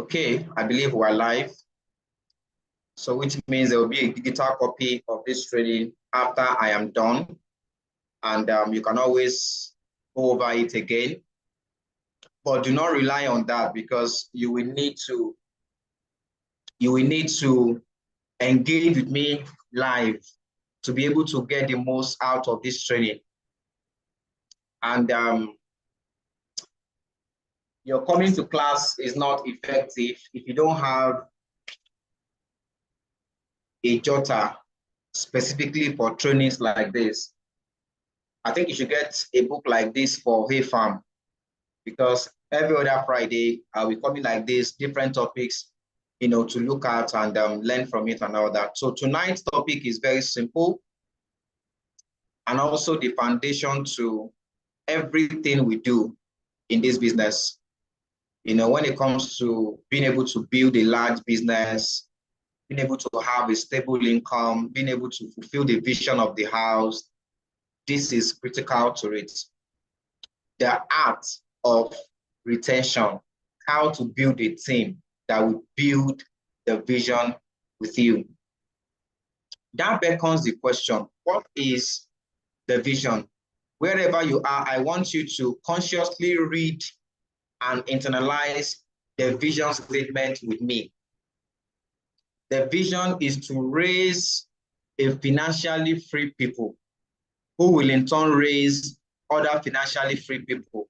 Okay, I believe we're live. So which means there will be a digital copy of this training after I am done. And you can always go over it again. But do not rely on that because you will need to engage with me live to be able to get the most out of this training. And your coming to class is not effective if you don't have a jotter specifically for trainings like this. I think you should get a book like this for Hay Farm because every other Friday we coming like this, different topics, to look at and learn from it and all that. So tonight's topic is very simple and also the foundation to everything we do in this business. When it comes to being able to build a large business, being able to have a stable income, being able to fulfill the vision of the house, this is critical to it. The art of retention, how to build a team that will build the vision with you. That beckons the question, what is the vision? Wherever you are, I want you to consciously read and internalize the vision statement with me. The vision is to raise a financially free people who will in turn raise other financially free people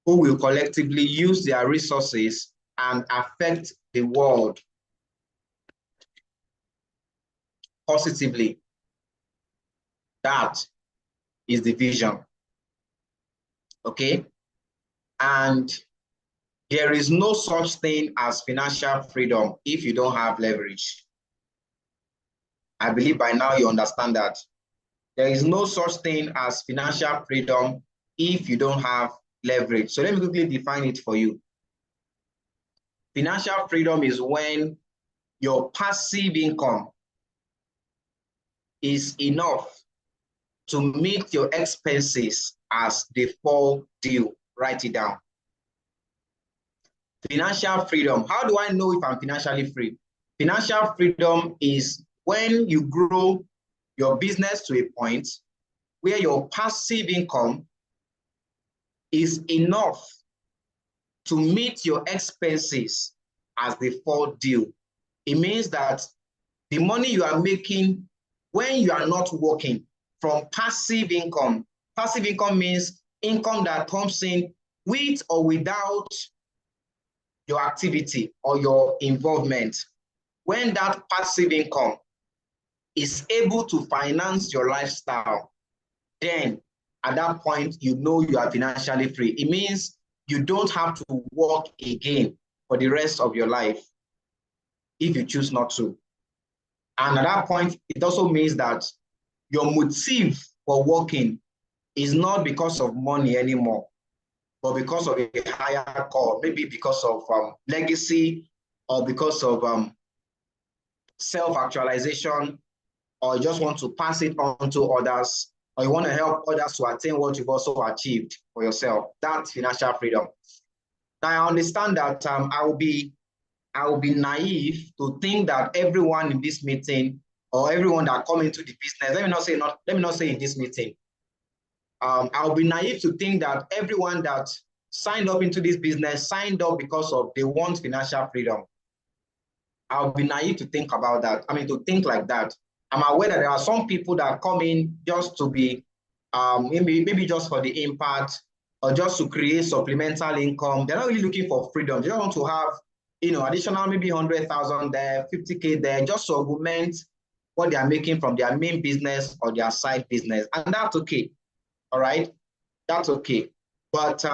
who will collectively use their resources and affect the world positively. That is the vision. Okay? And there is no such thing as financial freedom if you don't have leverage. I believe by now you understand that. There is no such thing as financial freedom if you don't have leverage. So let me quickly define it for you. Financial freedom is when your passive income is enough to meet your expenses as they fall due. Write it down. Financial freedom. How do I know if I'm financially free? Financial freedom is when you grow your business to a point where your passive income is enough to meet your expenses as they fall due. It means that the money you are making when you are not working from passive income means income that comes in with or without your activity or your involvement. When that passive income is able to finance your lifestyle, then at that point, you know you are financially free. It means you don't have to work again for the rest of your life if you choose not to. And at that point, it also means that your motive for working is not because of money anymore, but because of a higher call, maybe because of legacy or because of self-actualization, or you just want to pass it on to others, or you want to help others to attain what you've also achieved for yourself. That's financial freedom. Now, I understand that I will be naive to think that everyone in this meeting or everyone that come into the business, let me not say in this meeting, I'll be naive to think that everyone that signed up into this business signed up because of they want financial freedom. I'll be naive to think about that. To think like that. I'm aware that there are some people that come in just to be, maybe just for the impact or just to create supplemental income. They're not really looking for freedom. They just want to have, additional maybe 100,000 there, 50K there, just to augment what they are making from their main business or their side business. And that's okay. All right. That's okay. But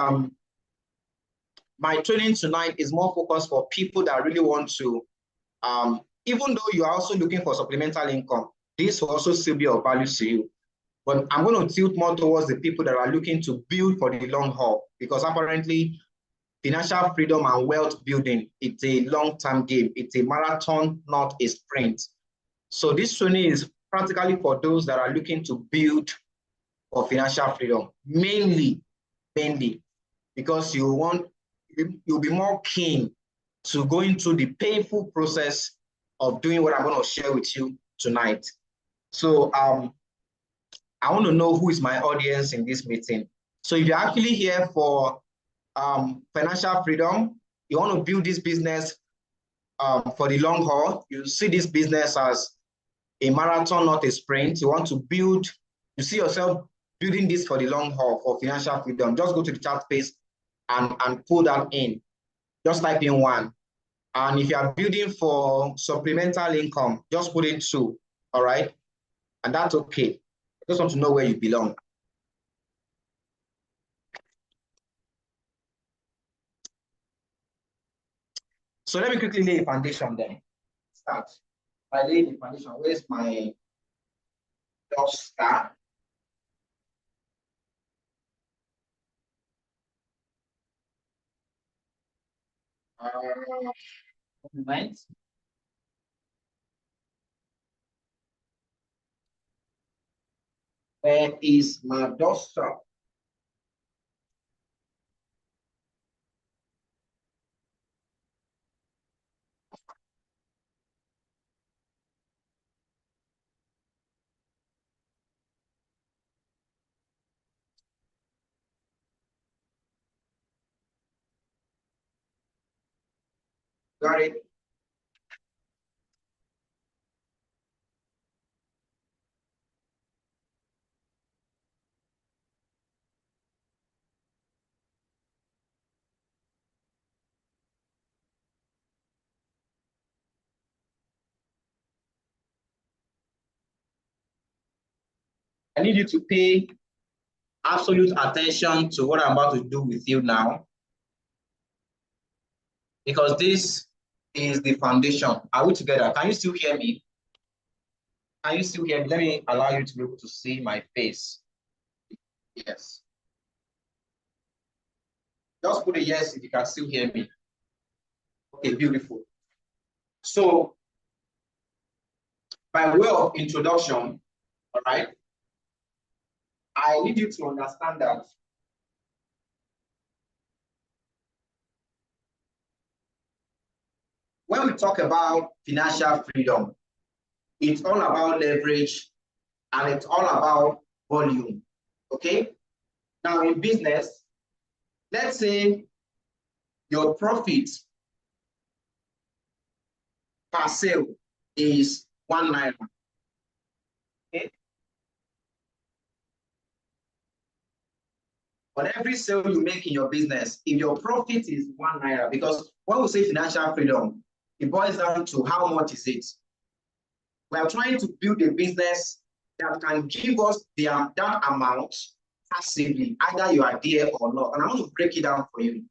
my training tonight is more focused for people that really want to, even though you are also looking for supplemental income, this will also still be of value to you. But I'm going to tilt more towards the people that are looking to build for the long haul, because apparently financial freedom and wealth building, it's a long-term game. It's a marathon, not a sprint. So this training is practically for those that are looking to build for financial freedom, mainly, because you'll be more keen to go into the painful process of doing what I'm going to share with you tonight. So I want to know who is my audience in this meeting. So if you're actually here for financial freedom, you want to build this business for the long haul, you see this business as a marathon, not a sprint. You want to build, you see yourself building this for the long haul for financial freedom. Just go to the chat space and pull that in. Just type in 1. And if you are building for supplemental income, just put in 2. All right. And that's okay. I just want to know where you belong. So let me quickly lay a foundation then. Start by laying the foundation. Where's my start? Moment. Where is my duster? Got it. I need you to pay absolute attention to what I'm about to do with you now, because this is the foundation. Are we together? Can you still hear me? Can you still hear me? Let me allow you to be able to see my face. Yes. Just put a yes if you can still hear me. Okay, beautiful. So, by way of introduction, all right, I need you to understand that when we talk about financial freedom, it's all about leverage and it's all about volume. Okay? Now, in business, let's say your profit per sale is 1 naira. Okay? On every sale you make in your business, if your profit is 1 naira, because when we say financial freedom, it boils down to how much is it. We are trying to build a business that can give us that amount passively, either you are there or not. And I want to break it down for you.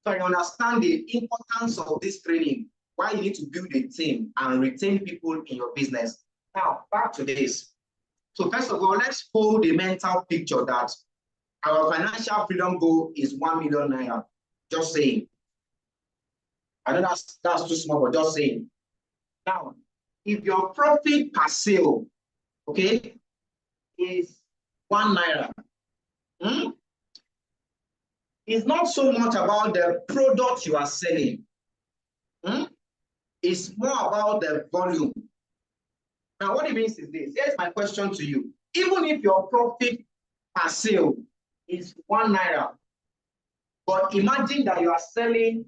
So you understand the importance of this training, why you need to build a team and retain people in your business. Now, back to this. So first of all, let's hold the mental picture that our financial freedom goal is 1 million naira. Just saying. I know that's too small, but just saying. Now, if your profit per sale, okay, is 1 naira, it's not so much about the product you are selling. It's more about the volume. Now, what it means is this. Here's my question to you. Even if your profit per sale is 1 naira, but imagine that you are selling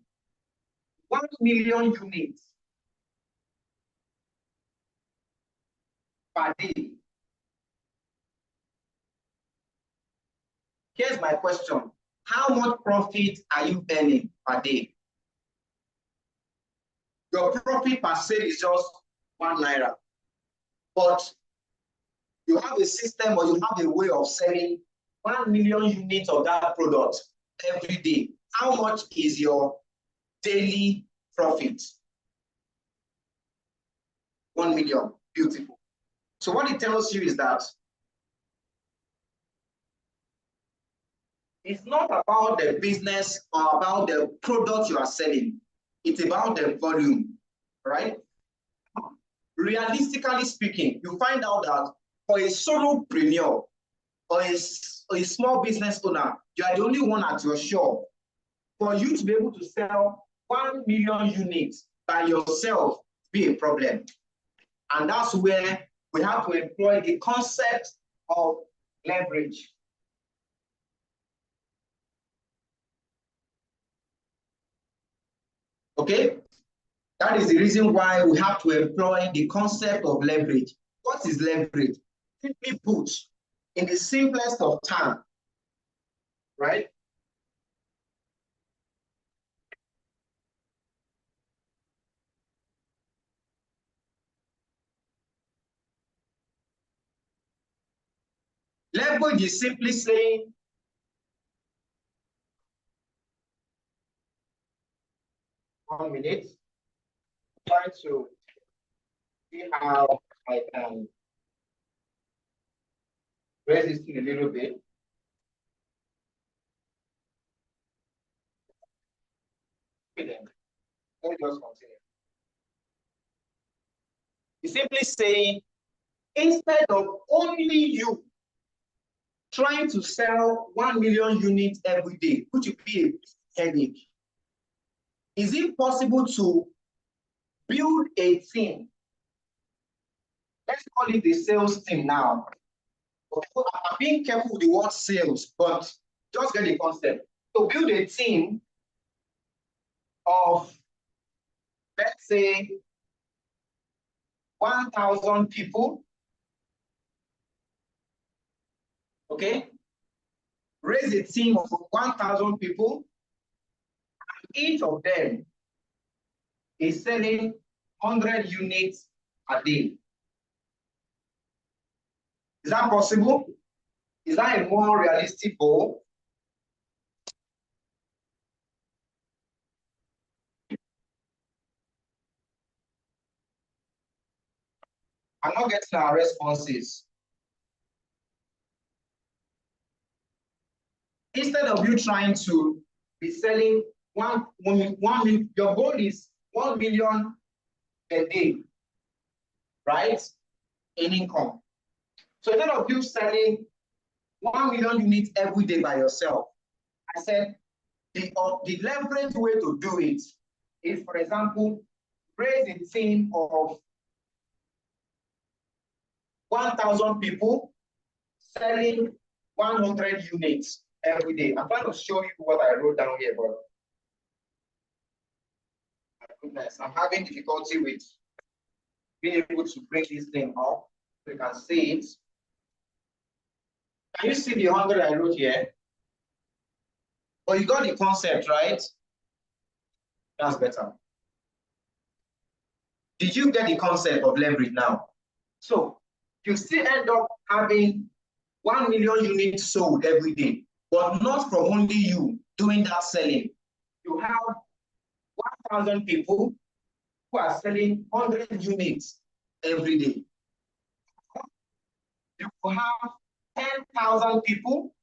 1 million units per day. Here's my question. How much profit are you earning per day? Your profit per sale is just 1 naira. But you have a system or you have a way of selling 1 million units of that product every day. How much is your daily profit? 1 million. Beautiful. So what it tells you is that it's not about the business or about the product you are selling. It's about the volume, right? Realistically speaking, you find out that for a solopreneur or a small business owner, you are the only one at your shop. For you to be able to sell 1 million units by yourself be a problem. And that's where we have to employ the concept of leverage. Okay? That is the reason why we have to employ the concept of leverage. What is leverage? Simply put, in the simplest of terms, right? Leverage is simply saying, one minute, try to see how I can raise this thing a little bit. Okay, then. Let me just continue. It's simply saying, instead of only you trying to sell 1 million units every day, which would be a headache, is it possible to build a team? Let's call it the sales team now. I'm being careful with the word sales, but just get the concept. To build a team of, let's say, 1,000 people, okay? Raise a team of 1,000 people, and each of them is selling 100 units a day. Is that possible? Is that a more realistic goal? I'm not getting our responses. Instead of you trying to be selling one million, your goal is 1 million a day, right? In income. So instead of you selling 1 million units every day by yourself, I said the leverage way to do it is, for example, raise a team of 1,000 people selling 100 units every day. I'm trying to show you what I wrote down here, but my goodness, I'm having difficulty with being able to bring this thing up so you can see it. Can you see the 100 I wrote here? But you got the concept, right? That's better. Did you get the concept of leverage now? So you still end up having 1 million units sold every day, but not from only you doing that selling. You have 1,000 people who are selling 100 units every day. You have 10,000 people,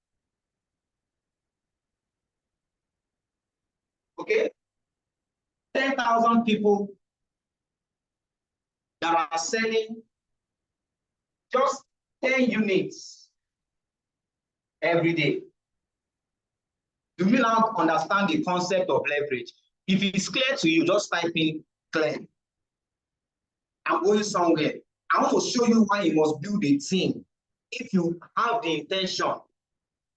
okay? 10,000 people that are selling just 10 units every day. Do you now understand the concept of leverage? If it's clear to you, just type in clear. I'm going somewhere. I want to show you why you must build a team if you have the intention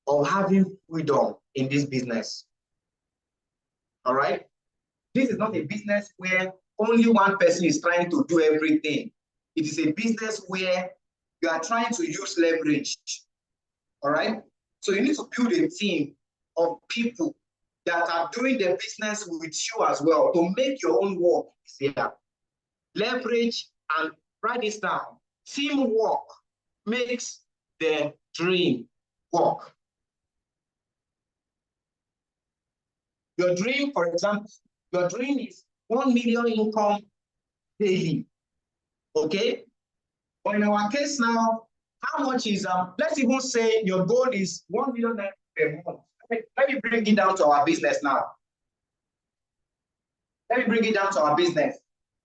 of having freedom in this business. All right? This is not a business where only one person is trying to do everything. It is a business where you are trying to use leverage. All right? So you need to build a team of people that are doing the business with you as well to make your own work easier. Leverage and write this down. Teamwork makes the dream work. Your dream, for example, your dream is 1 million income daily. Okay? But in our case now, how much is let's even say your goal is 1 million per month. Let me bring it down to our business now. Let me bring it down to our business.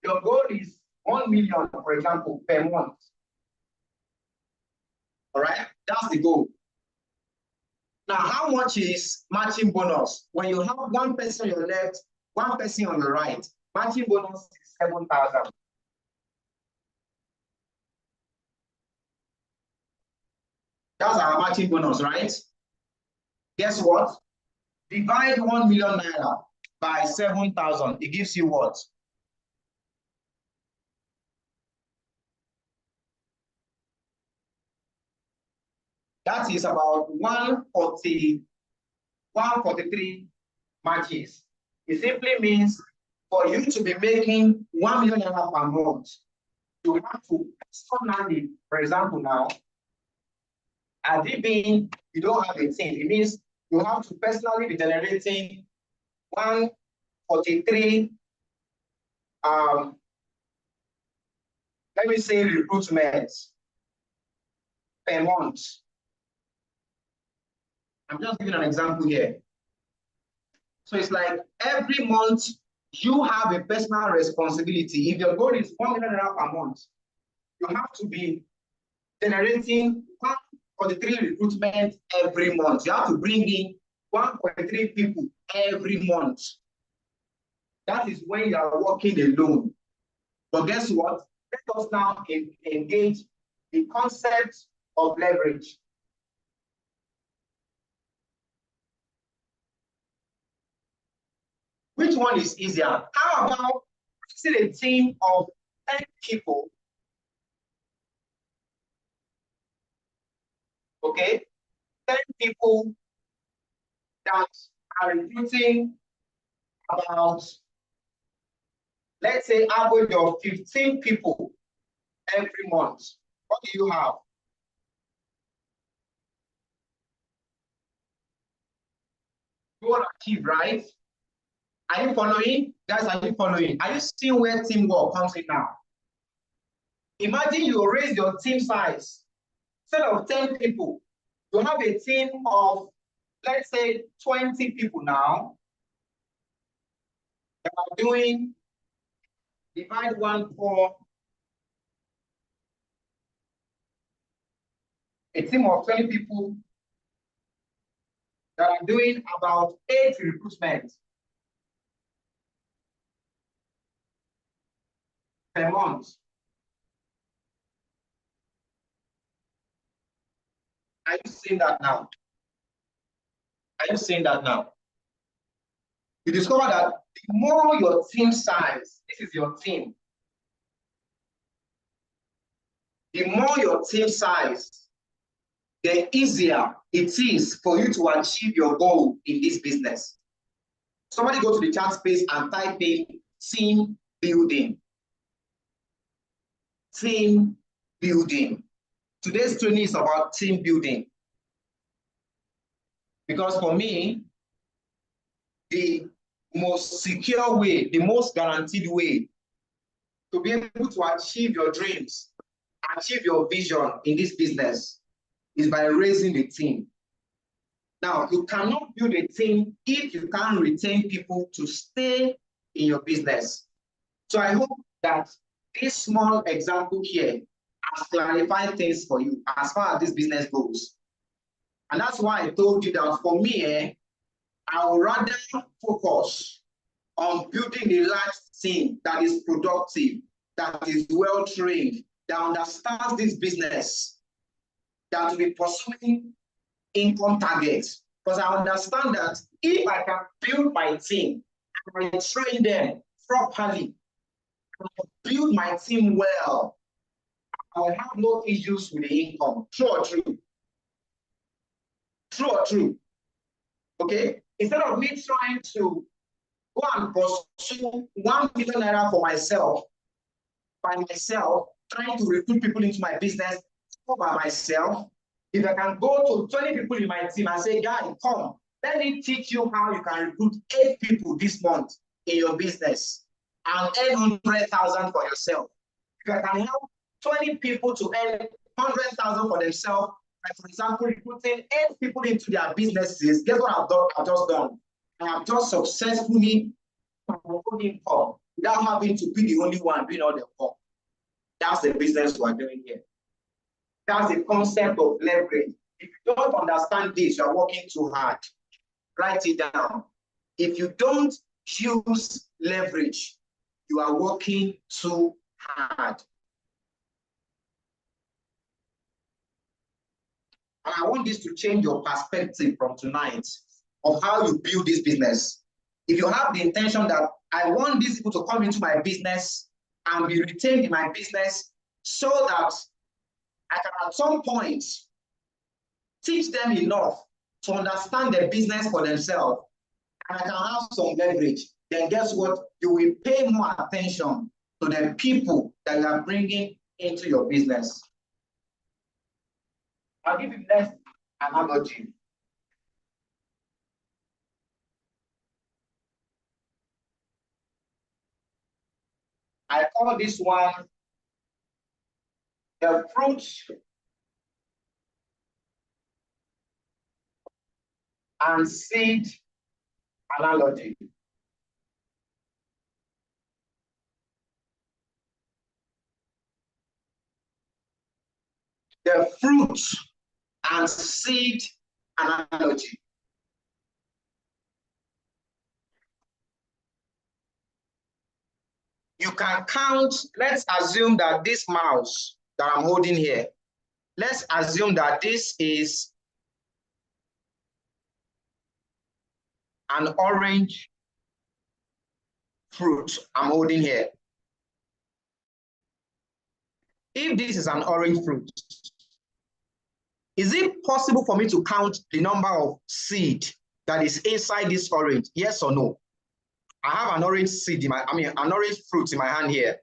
Your goal is 1 million, for example, per month. All right, that's the goal. Now, how much is matching bonus? When you have one person on your left One person on the right, matching bonus is 7,000. That's our matching bonus, right? Guess what? Divide 1 million naira by 7,000. It gives you what? That is about 143 matches. It simply means for you to be making 1 million naira per month, you have to personally, for example, now, as it being you don't have a team, it means you have to personally be generating 143 let me say recruitments per month. I'm just giving an example here. So it's like every month you have a personal responsibility. If your goal is 1 million naira per month, you have to be generating 143 recruitment every month. You have to bring in 1.3 people every month. That is when you are working alone. But guess what? Let us now engage the concept of leverage. Which one is easier? How about a team of 10 people? Okay, 10 people that are recruiting about, let's say, average of 15 people every month. What do you have? You will achieve, right? Are you following? Guys, are you following? Are you seeing where teamwork comes in now? Imagine you raise your team size. Instead of 10 people, you have a team of, let's say, 20 people now that are doing, divide 1 for a team of 20 people that are doing about 8 recruitments per month. Are you seeing that now? Are you seeing that now? You discover that the more your team size, this is your team, the more your team size, the easier it is for you to achieve your goal in this business. Somebody go to the chat space and type in team building. Team building. Today's training is about team building. Because for me, the most secure way, the most guaranteed way to be able to achieve your dreams, achieve your vision in this business is by raising a team. Now, you cannot build a team if you can't retain people to stay in your business. So I hope that this small example here has clarified things for you as far as this business goes. And that's why I told you that for me, I would rather focus on building a large team that is productive, that is well-trained, that understands this business, that will be pursuing income targets. Because I understand that if I can build my team and I train them properly, and I build my team well, I will have no issues with the income. True or true? True or true? Okay? Instead of me trying to go and pursue 1 million naira for myself, by myself, trying to recruit people into my business all by myself, if I can go to 20 people in my team and say, guys, come, let me teach you how you can recruit 8 people this month in your business and earn 100,000 for yourself. If I can help 20 people to earn 100,000 for themselves, like for example, recruiting 8 people into their businesses, guess what I've just done? I have just successfully income without having to be the only one doing all the work. That's the business we're doing here. That's the concept of leverage. If you don't understand this, you're working too hard. Write it down. If you don't use leverage. You are working too hard. And I want this to change your perspective from tonight of how you build this business. If you have the intention that I want these people to come into my business and be retained in my business so that I can at some point teach them enough to understand their business for themselves, and I can have some leverage, then guess what? You will pay more attention to the people that you are bringing into your business. I'll give you next analogy. I call this one the fruit and seed analogy. The fruit and seed analogy. You can count, let's assume that this mouse that I'm holding here, let's assume that this is an orange fruit I'm holding here. If this is an orange fruit, is it possible for me to count the number of seed that is inside this orange? Yes or no? I have an orange seed in my, an orange fruit in my hand here.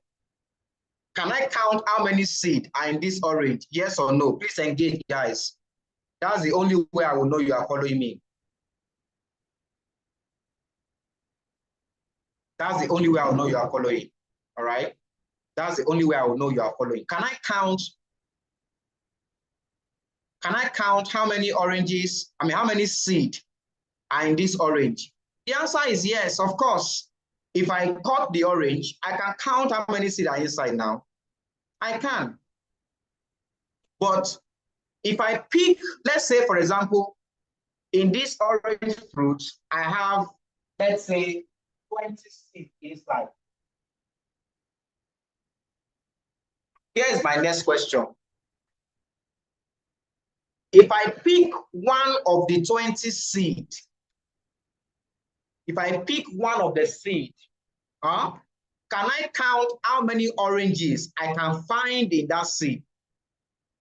Can I count how many seed are in this orange? Yes or no? Please engage, guys. That's the only way I will know you are following me. That's the only way I will know you are following. All right? That's the only way I will know you are following. Can I count how many oranges, how many seed are in this orange? The answer is yes, of course. If I cut the orange, I can count how many seed are inside now. I can. But if I pick, let's say, for example, in this orange fruit, I have, let's say, 20 seeds inside. Here is my next question. If I pick one of the 20 seeds, if I pick one of the seed, can I count how many oranges I can find in that seed?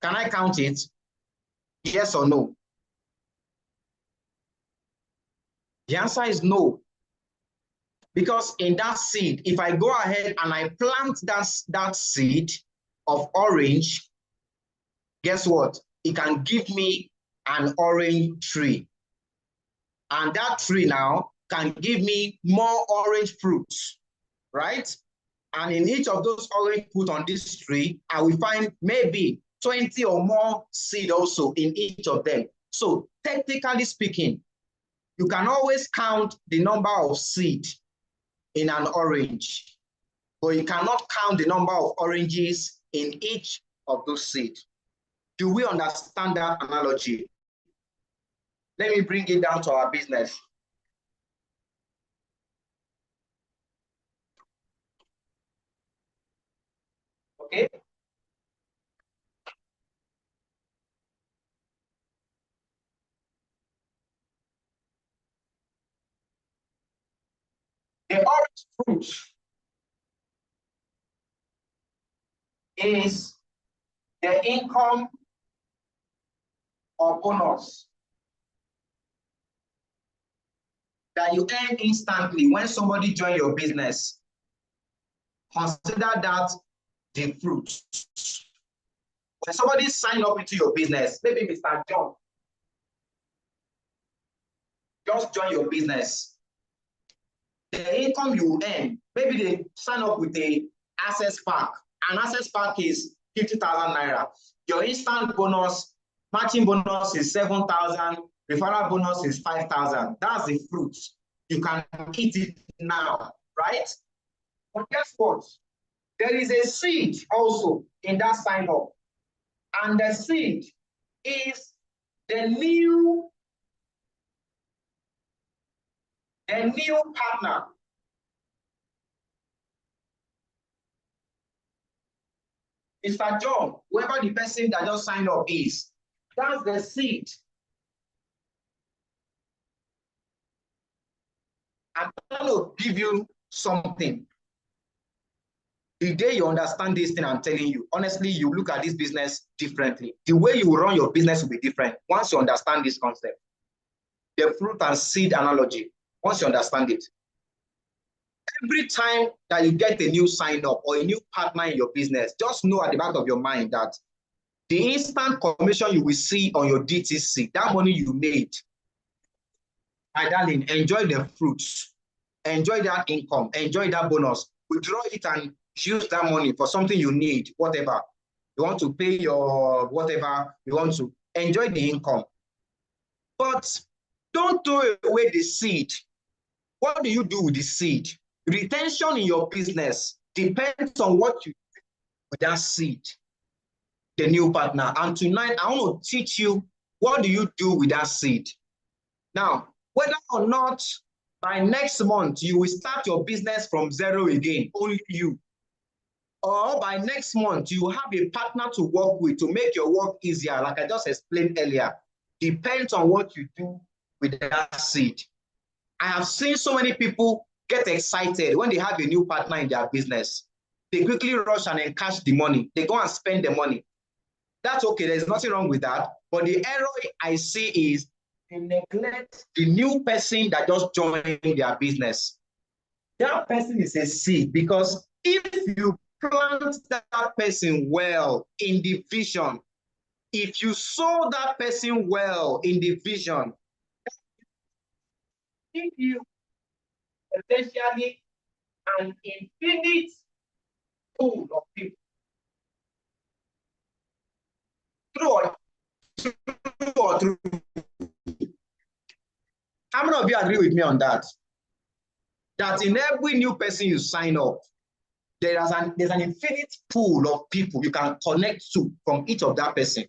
Can I count it? Yes or no? The answer is no. Because in that seed, if I go ahead and I plant that seed of orange, guess what? It can give me an orange tree. And that tree now can give me more orange fruits, right? And in each of those orange fruit on this tree, I will find maybe 20 or more seed also in each of them. So technically speaking, you can always count the number of seed in an orange, but you cannot count the number of oranges in each of those seeds. Do we understand that analogy? Let me bring it down to our business. Okay. The orange fruit is the income or bonus that you earn instantly when somebody joins your business. Consider that the fruit. When somebody signs up into your business, maybe Mr. John just join your business, the income you earn, maybe they sign up with a access pack. An access pack is 50,000 naira. Your instant bonus, matching bonus is 7,000, referral bonus is 5,000. That's the fruit. You can eat it now, right? But guess what? There is a seed also in that sign up. And the seed is the new partner Mr. John, whoever the person that just signed up is, that's the seed. I'm going to give you something. The day you understand this thing I'm telling you, honestly, you look at this business differently. The way you run your business will be different once you understand this concept. The fruit and seed analogy, once you understand it. Every time that you get a new sign up or a new partner in your business, just know at the back of your mind that the instant commission you will see on your DTC, that money you made, my darling, enjoy the fruits, enjoy that income, enjoy that bonus, withdraw it and use that money for something you need, whatever. You want to pay your whatever, you want to enjoy the income. But don't throw away the seed. What do you do with the seed? Retention in your business depends on what you do with that seed, the new partner. And tonight, I want to teach you what do you do with that seed. Now, whether or not by next month you will start your business from zero again, only you, or by next month you have a partner to work with to make your work easier, like I just explained earlier, depends on what you do with that seed. I have seen so many people get excited when they have a new partner in their business. They quickly rush and encash the money. They go and spend the money. That's okay. There's nothing wrong with that. But the error I see is they neglect the new person that just joined their business. That person is a seed, because if you plant that person well in the vision, if you sow that person well in the vision, give you essentially an infinite pool of people. True or true? How many of you agree with me on that? That in every new person you sign up, there's an infinite pool of people you can connect to from each of that person.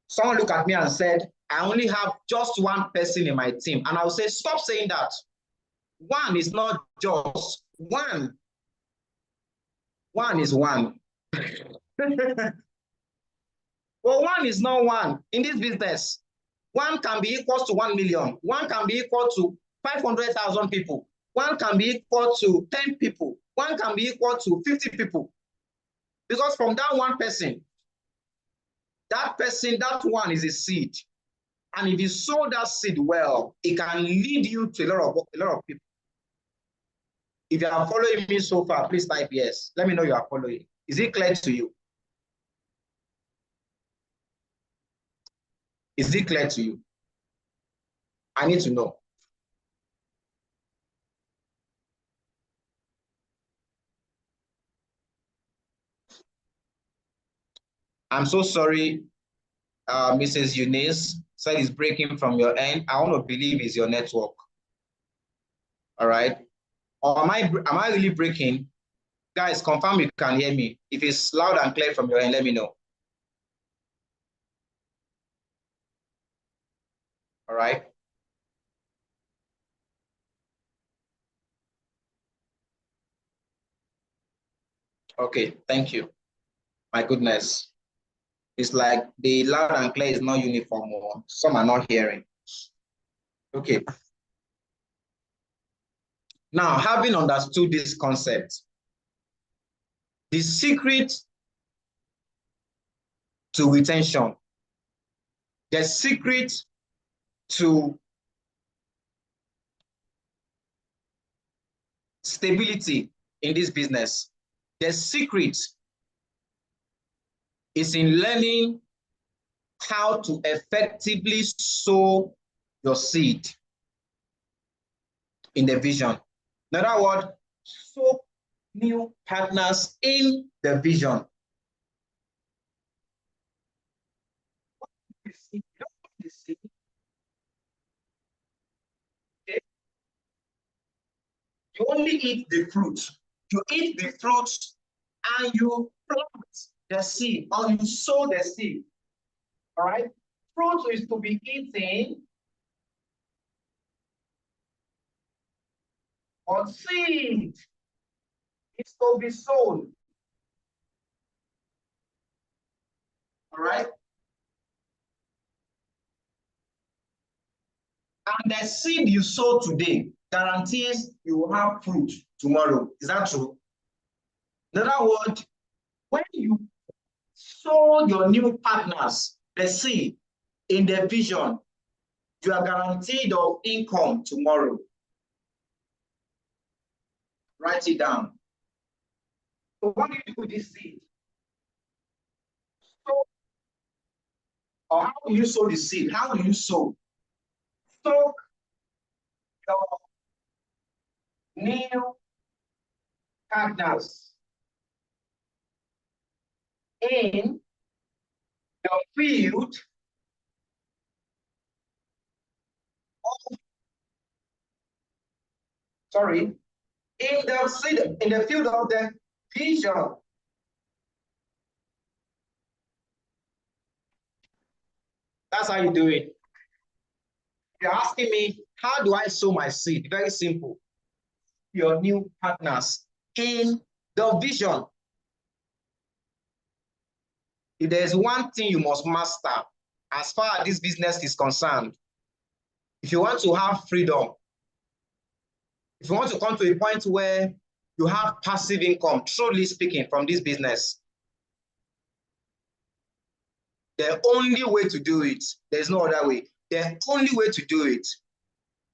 Someone looked at me and said, I only have just one person in my team. And I'll say, stop saying that. One is not just one. One is one. Well, one is not one in this business. One can be equal to 1 million. One can be equal to 500,000 people. One can be equal to 10 people. One can be equal to 50 people. Because from that one person, that one is a seed. And if you sow that seed well, it can lead you to a lot of people. If you are following me so far, please type yes. Let me know you are following. Is it clear to you? Is it clear to you? I need to know. I'm so sorry, Mrs. Eunice said it's breaking from your end. I want to believe it's your network. All right. Or am I really breaking? Guys, confirm you can hear me. If it's loud and clear from your end, let me know. All right. Okay, thank you. My goodness. It's like the loud and clear is not uniform, or some are not hearing. Okay. Now, having understood this concept, the secret to retention, the secret to stability in this business, the secret is in learning how to effectively sow your seed in the vision. In other words, sow new partners in the vision. You only eat the fruit. You eat the fruit and you plant the seed, or you sow the seed. All right? Fruit is to be eaten, but seed is to be sown. All right? And the seed you sow today guarantees you will have fruit tomorrow. Is that true? In other words, when you sow your new partners the seed in the vision, you are guaranteed of income tomorrow. Write it down. So what do you do with this seed? So, or how do you sow the seed? How do you sow? Soak your new partners in the field of, sorry, in the field of the vision. That's how you do it. You're asking me, how do I sow my seed? Very simple. Your new partners in the vision. If there's one thing you must master as far as this business is concerned, if you want to have freedom, if you want to come to a point where you have passive income, truly speaking, from this business, the only way to do it, there's no other way. The only way to do it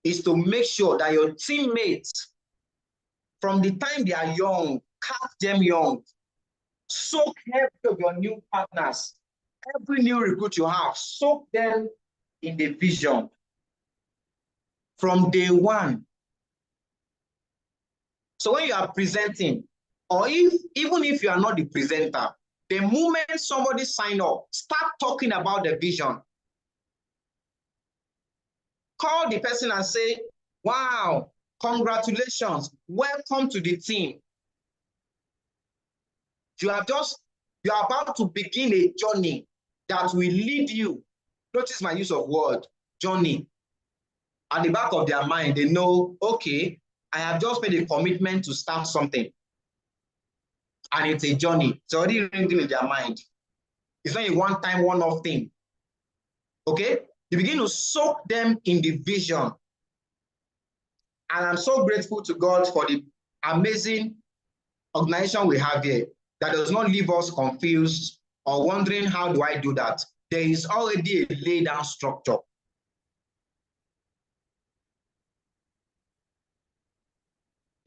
is to make sure that your teammates, from the time they are young, catch them young, soak every of your new partners, every new recruit you have, soak them in the vision from day one. So when you are presenting, or even if you are not the presenter, the moment somebody sign up, start talking about the vision. Call the person and say, wow, congratulations, welcome to the team. You are about to begin a journey that will lead you. Notice my use of word, journey. At the back of their mind, they know, okay, I have just made a commitment to start something. And it's a journey. It's already ringing in their mind. It's not a one-time, one-off thing. Okay? You begin to soak them in the vision. And I'm so grateful to God for the amazing organization we have here that does not leave us confused or wondering, how do I do that? There is already a laid down structure.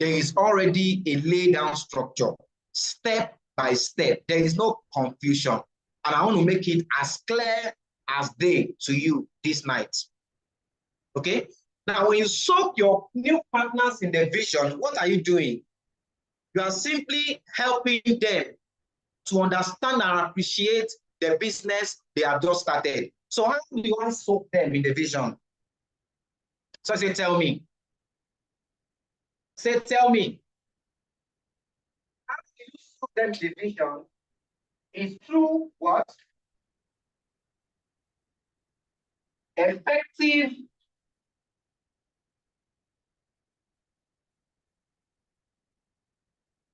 There is already a laid down structure, step by step. There is no confusion. And I want to make it as clear as day to you this night. Okay? Now, when you soak your new partners in the vision, what are you doing? You are simply helping them to understand and appreciate the business they have just started. So how do you want to soak them in the vision? So say, tell me. Say, tell me. How do you soak them in the vision? Is through what? Effective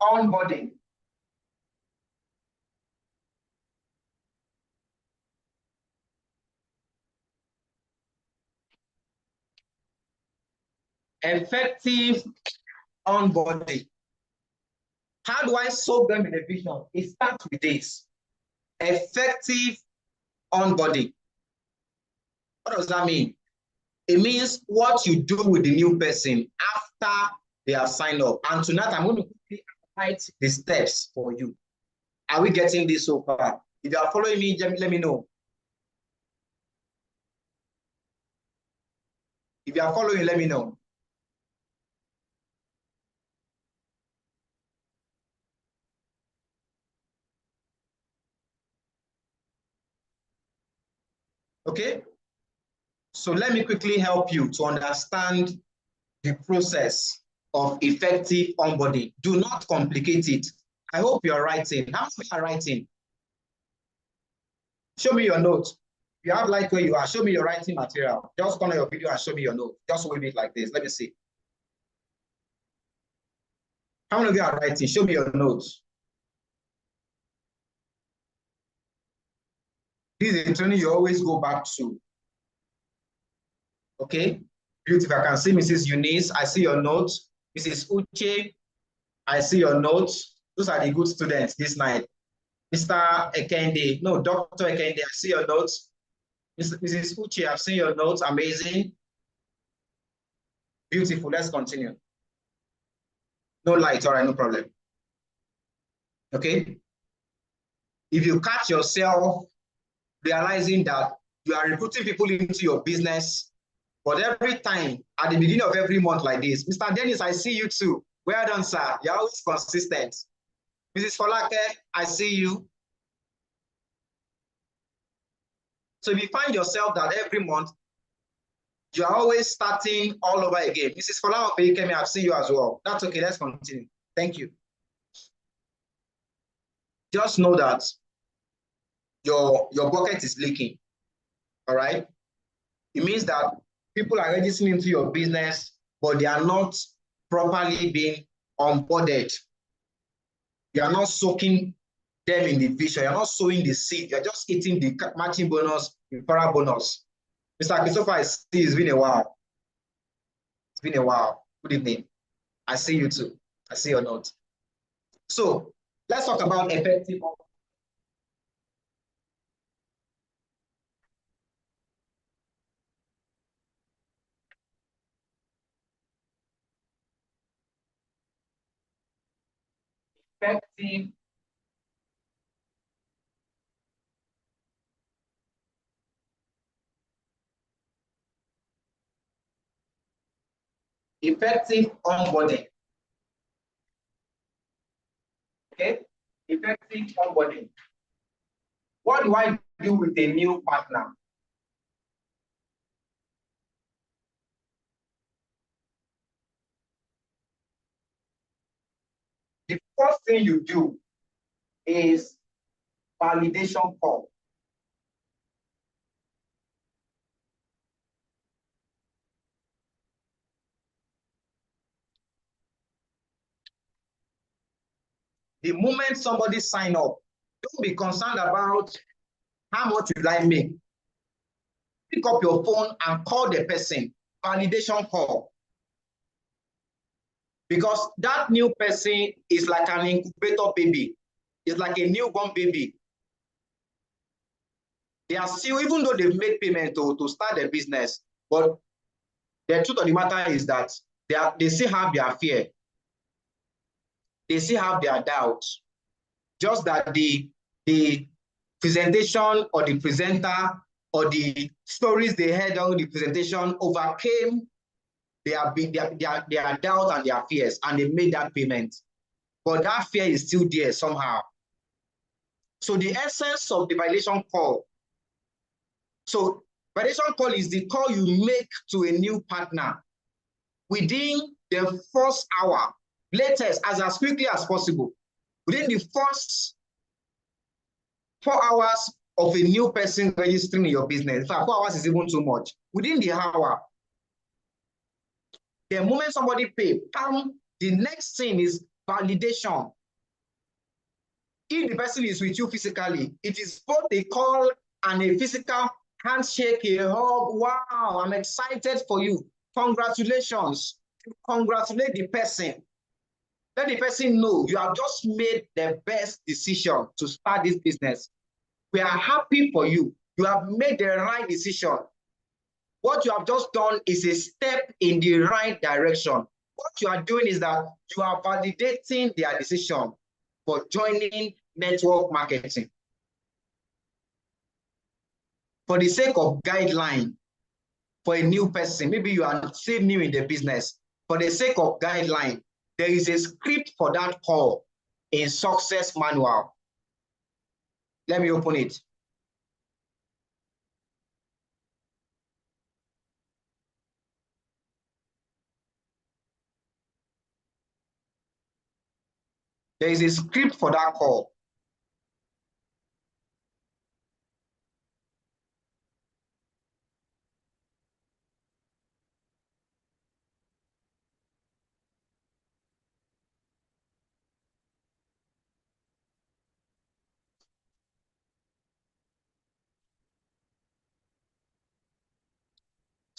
onboarding. Effective onboarding. How do I soak them in the vision? It starts with this. Effective onboarding. What does that mean? It means what you do with the new person after they have signed up. And tonight, I'm going to quickly write the steps for you. Are we getting this so far? If you are following me, let me know. If you are following, let me know. Okay? So let me quickly help you to understand the process of effective onboarding. Do not complicate it. I hope you are writing. How many are writing? Show me your notes. If you have light where you are, show me your writing material. Just turn on your video and show me your note. Just wave it like this. Let me see. How many of you are writing? Show me your notes. This is a training you always go back to. Okay? Beautiful. I can see Mrs. Eunice. I see your notes. Mrs. Uche, I see your notes. Those are the good students this night. Mr. Ekende, no, Dr. Ekende, I see your notes. Mrs. Uche, I've seen your notes. Amazing. Beautiful. Let's continue. No light. All right, no problem. Okay? If you catch yourself realizing that you are recruiting people into your business, but every time at the beginning of every month like this, Mr. Dennis, I see you too. Well done, sir. You're always consistent. Mrs. Folake, I see you. So if you find yourself that every month you are always starting all over again, Mrs. Folake, I've seen you as well. That's okay. Let's continue. Thank you. Just know that your bucket is leaking. All right. It means that people are registering into your business, but they are not properly being onboarded. You are not soaking them in the vision. You're not sowing the seed. You're just eating the matching bonus, the referral bonus. Mr. Christopher, I see it's been a while. It's been a while. Good evening. I see you too. I see your note. So let's talk about effective. Effective effective onboarding. Okay? Effective onboarding. What do I do with a new partner? The first thing you do is validation call. The moment somebody sign up, don't be concerned about how much will I make. Pick up your phone and call the person. Validation call. Because that new person is like an incubator baby. It's like a newborn baby. They are still, even though they've made payment to start their business, but the truth of the matter is that they still have their fear. They still have their doubts. Just that the presentation or the presenter or the stories they heard on the presentation overcame their doubt and their fears, and they made that payment. But that fear is still there somehow. So the essence of the validation call. So validation call is the call you make to a new partner within the first hour, latest as quickly as possible. Within the first 4 hours of a new person registering in your business. In fact, 4 hours is even too much. Within the hour, the moment somebody pay, the next thing is validation. If the person is with you physically, it is both a call and a physical handshake, a hug. Wow, I'm excited for you. Congratulations. Congratulate the person. Let the person know you have just made the best decision to start this business. We are happy for you. You have made the right decision. What you have just done is a step in the right direction. What you are doing is that you are validating their decision for joining network marketing. For the sake of guideline for a new person, maybe you are still new in the business, for the sake of guideline, there is a script for that call in Success Manual. Let me open it. There is a script for that call.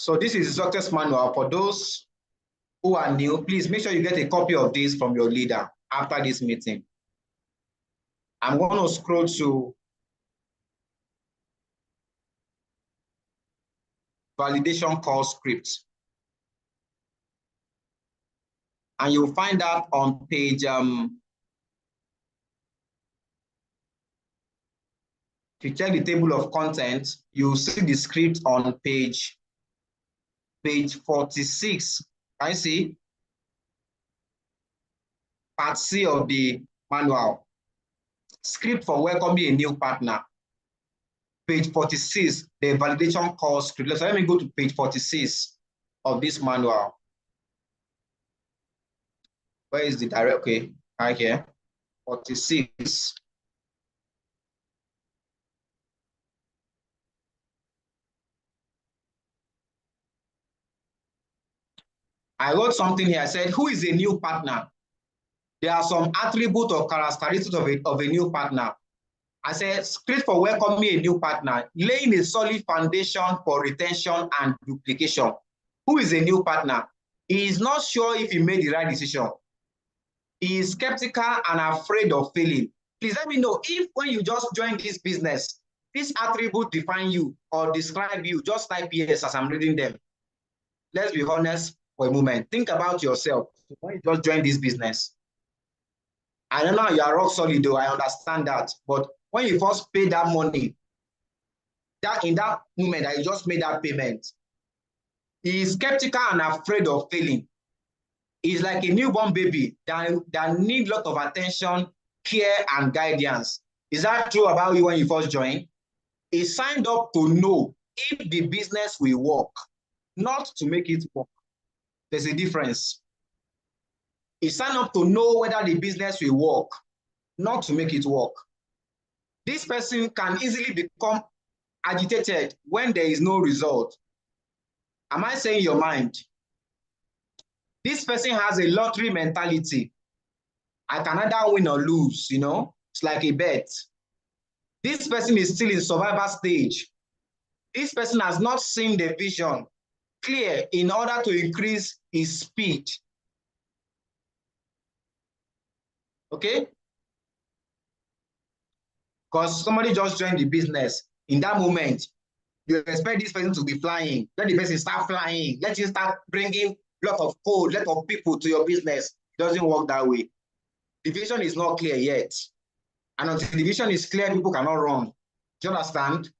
So this is the success manual. For those who are new, please make sure you get a copy of this from your leader after this meeting. I'm going to scroll to validation call script. And you'll find that on page, if you check the table of contents, you'll see the script on page 46. Can you see? Part C of the manual. Script for welcoming a new partner. Page 46, the validation call script. So let me go to page 46 of this manual. Where is the direct? Okay, right here. 46. I wrote something here. I said, who is a new partner? There are some attributes or characteristics of a new partner. I said, script for welcoming a new partner, laying a solid foundation for retention and duplication. Who is a new partner? He is not sure if he made the right decision. He is skeptical and afraid of failing. Please let me know if when you just join this business, this attribute define you or describe you, just type yes as I'm reading them. Let's be honest for a moment. Think about yourself when you just join this business. I don't know, you are rock solid though, I understand that. But when you first pay that money, that in that moment that you just made that payment, he is skeptical and afraid of failing. He's like a newborn baby that needs a lot of attention, care, and guidance. Is that true about you when you first joined? He signed up to know if the business will work, not to make it work. There's a difference. He signed up to know whether the business will work, not to make it work. This person can easily become agitated when there is no result. Am I saying your mind? This person has a lottery mentality. I can either win or lose, you know, it's like a bet. This person is still in survival stage. This person has not seen the vision clear in order to increase his speed. Okay? Because somebody just joined the business. In that moment, you expect this person to be flying. Let the person start flying. Let you start bringing a lot of code, a lot of people to your business. It doesn't work that way. The vision is not clear yet. And until the vision is clear, people cannot run. Do you understand?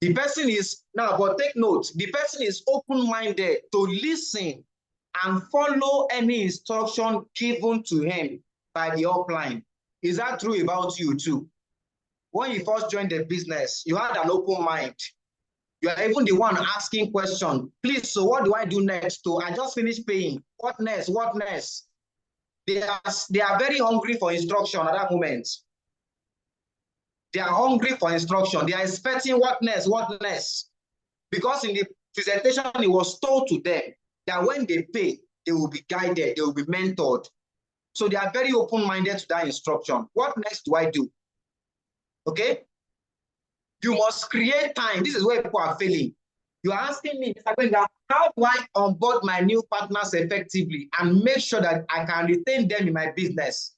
The person is, now, but take note, the person is open-minded to listen and follow any instruction given to him by the upline. Is that true about you too? When you first joined the business, you had an open mind. You are even the one asking questions. Please, so what do I do next? So I just finished paying. What next? What next? They are very hungry for instruction at that moment. They are hungry for instruction. They are expecting what next? What next? Because in the presentation, it was told to them that when they pay, they will be guided, they will be mentored. So they are very open-minded to that instruction. What next do I do? Okay? You must create time. This is where people are failing. You're asking me, Mr. Gbenga, how do I onboard my new partners effectively and make sure that I can retain them in my business?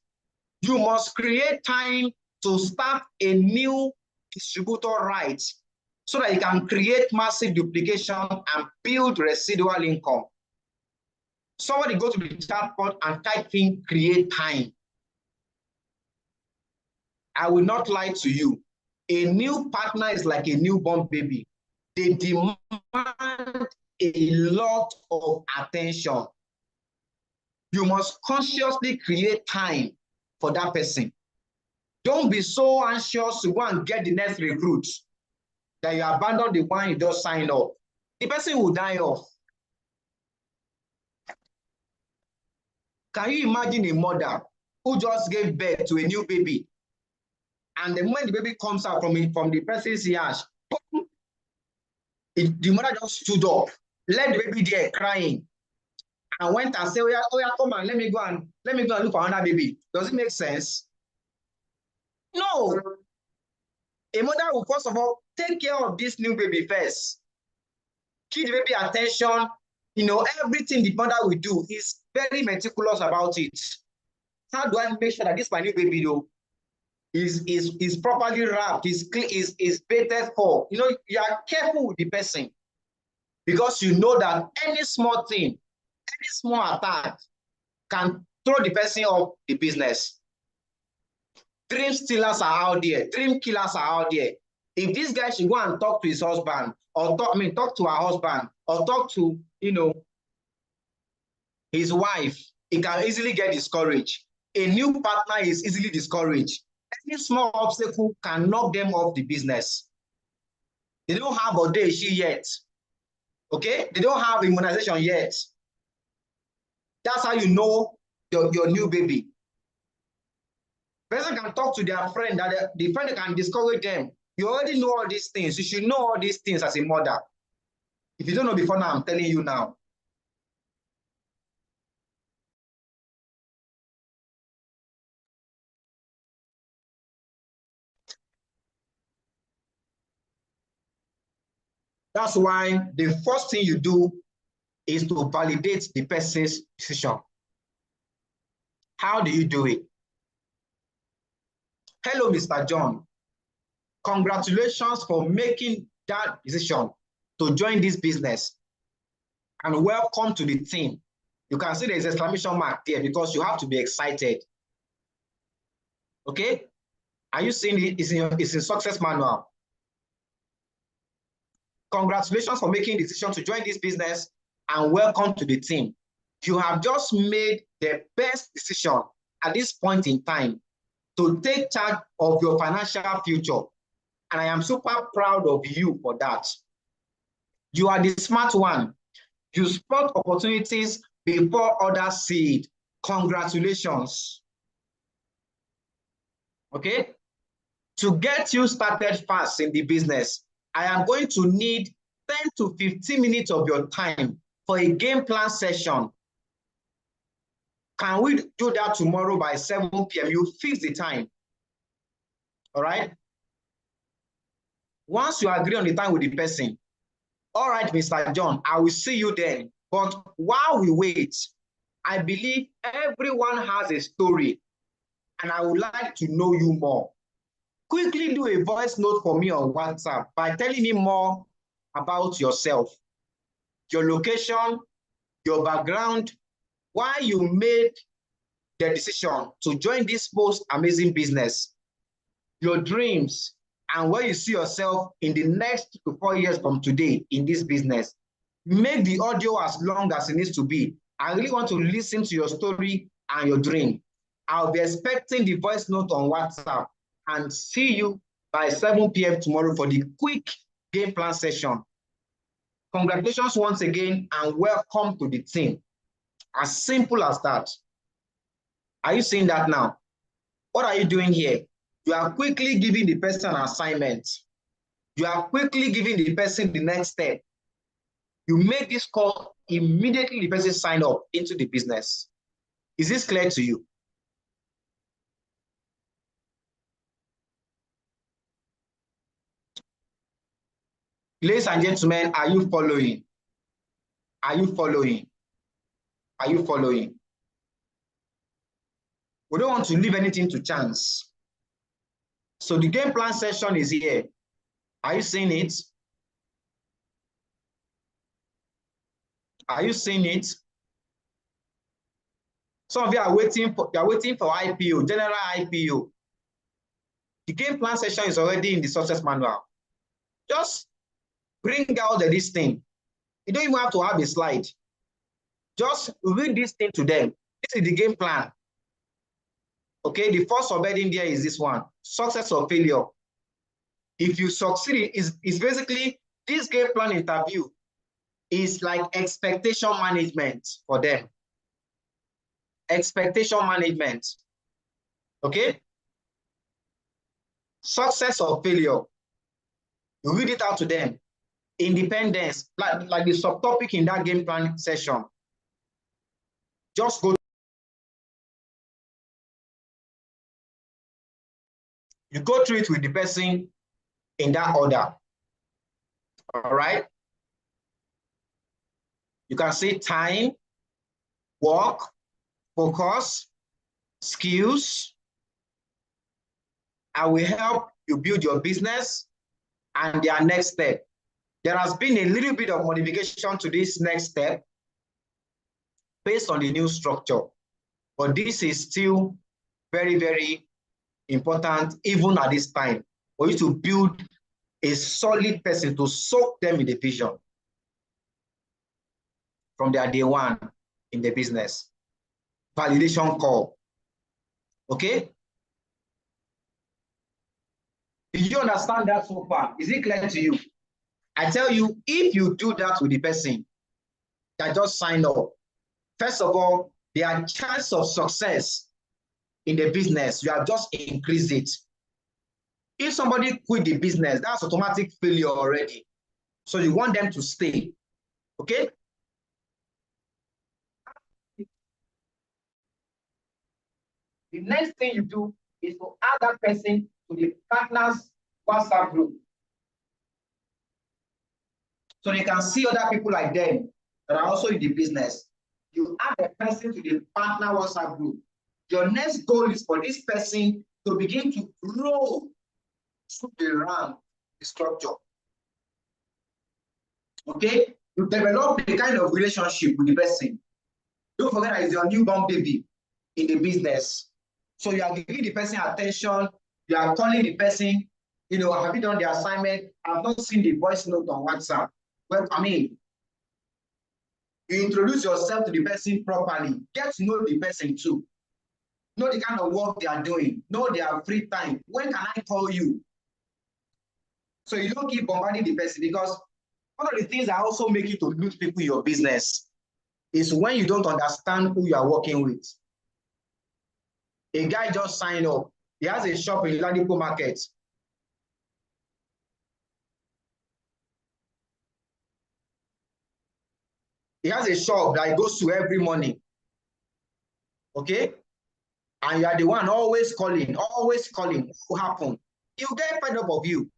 You must create time to start a new distributor right so that you can create massive duplication and build residual income. Somebody go to the chat box and type in create time. I will not lie to you. A new partner is like a newborn baby. They demand a lot of attention. You must consciously create time for that person. Don't be so anxious to go and get the next recruit that you abandon the one you just signed up. The person will die off. Can you imagine a mother who just gave birth to a new baby? And the moment the baby comes out from the person's yash, the mother just stood up, left the baby there crying, and went and said, oh yeah, come on, let me go and look for another baby. Does it make sense? No. A mother will first of all take care of this new baby first. give the baby attention. You know, everything the mother will do is very meticulous about it. How do I make sure that this my new baby though is properly wrapped, is baited for? You know, you are careful with the person because you know that any small thing, any small attack can throw the person off the business. Dream stealers are out there, dream killers are out there. If this guy should go and talk to his husband, or talk to her husband, or talk to, you know, his wife, he can easily get discouraged. A new partner is easily discouraged. Any small obstacle can knock them off the business. They don't have audacious yet. Okay? They don't have immunization yet. That's how you know your new baby. Person can talk to their friend, that the friend can discourage them. You already know all these things. You should know all these things as a mother. If you don't know before now, I'm telling you now. That's why the first thing you do is to validate the person's decision. How do you do it? Hello, Mr. John. Congratulations for making that decision to join this business, and welcome to the team. You can see there's an exclamation mark there because you have to be excited. Okay? Are you seeing it? It's in success manual. Congratulations for making the decision to join this business, and welcome to the team. You have just made the best decision at this point in time to take charge of your financial future. And I am super proud of you for that. You are the smart one. You spot opportunities before others see it. Congratulations. Okay? To get you started fast in the business, I am going to need 10 to 15 minutes of your time for a game plan session. Can we do that tomorrow by 7 p.m.? You fix the time. All right? Once you agree on the time with the person, all right, Mr. John, I will see you then. But while we wait, I believe everyone has a story, and I would like to know you more. Quickly do a voice note for me on WhatsApp by telling me more about yourself, your location, your background, why you made the decision to join this most amazing business, your dreams, and where you see yourself in the next 2 to 4 years from today in this business. Make the audio as long as it needs to be. I really want to listen to your story and your dream. I'll be expecting the voice note on WhatsApp, and see you by 7 p.m. tomorrow for the quick game plan session. Congratulations once again, and welcome to the team. As simple as that. Are you seeing that now? What are you doing here? You are quickly giving the person an assignment. You are quickly giving the person the next step. You make this call, immediately the person sign up into the business. Is this clear to you? Ladies and gentlemen, are you following? Are you following? Are you following? We don't want to leave anything to chance. So the game plan session is here. Are you seeing it? Are you seeing it? Some of you are waiting for IPO, general IPO. The game plan session is already in the success manual. Just bring out this thing. You don't even have to have a slide. Just read this thing to them. This is the game plan. Okay, the first subheading there is this one: success or failure. If you succeed, is basically this game plan interview is like expectation management for them. Expectation management. Okay? Success or failure. You read it out to them. Independence, like the subtopic in that game plan session. Just go. You go through it with the person in that order. All right? You can say time, work, focus, skills. I will help you build your business, and their next step. There has been a little bit of modification to this next step based on the new structure, but this is still very, very important even at this time for you to build a solid person to soak them in the vision from their day one in the business. Validation call. Okay? Did you understand that so far? Is it clear to you? I tell you, if you do that with the person that just signed up, first of all, their chance of success in the business, you have just increased it. If somebody quit the business, that's automatic failure already. So you want them to stay. Okay? The next thing you do is to add that person to the partners WhatsApp group. So they can see other people like them that are also in the business. You add a person to the partner WhatsApp group. Your next goal is for this person to begin to grow through the rank, the structure. Okay? You develop the kind of relationship with the person. Don't forget that it's your newborn baby in the business. So you are giving the person attention, you are calling the person, you know, have you done the assignment? I've not seen the voice note on WhatsApp. Well, I mean, you introduce yourself to the person properly, get to know the person too. Know the kind of work they are doing, know their free time. When can I call you? So you don't keep bombarding the person, because one of the things that also make you to lose people in your business is when you don't understand who you are working with. A guy just signed up. He has a shop in Ladipo Market. He has a shop that he goes to every morning. Okay? And you are the one always calling. What will happen? He'll get fed up of you.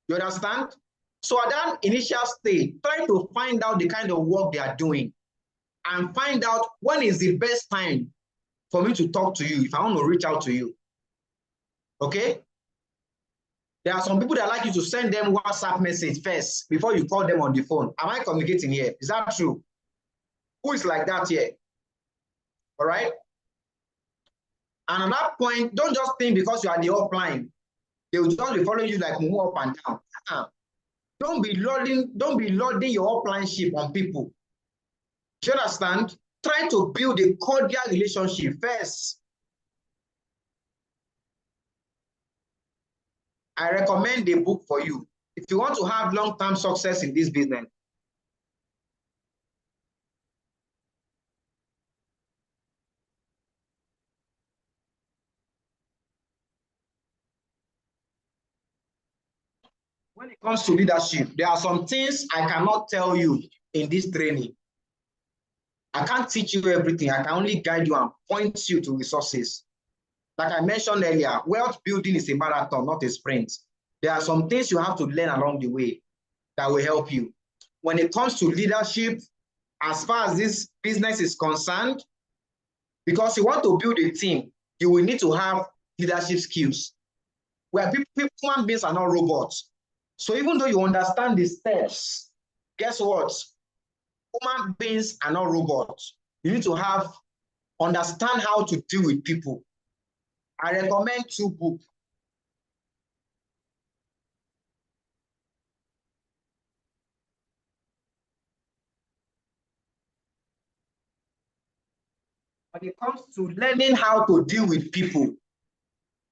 You understand? So at that initial stage, try to find out the kind of work they are doing and find out when is the best time for me to talk to you if I want to reach out to you. Okay? There are some people that like you to send them WhatsApp message first before you call them on the phone. Am I communicating here? Is that true? Who is like that here? All right? And at that point, don't just think because you are the upline, they will just be following you like move up and down. Don't be loading your upline ship on people. Do you understand? Try to build a cordial relationship first. I recommend a book for you. If you want to have long-term success in this business, when it comes to leadership, there are some things I cannot tell you in this training. I can't teach you everything. I can only guide you and point you to resources. Like I mentioned earlier, wealth building is a marathon, not a sprint. There are some things you have to learn along the way that will help you. When it comes to leadership, as far as this business is concerned, because you want to build a team, you will need to have leadership skills. Where human beings are not robots. So even though you understand the steps, guess what? Human beings are not robots. You need to understand how to deal with people. I recommend 2 books. When it comes to learning how to deal with people,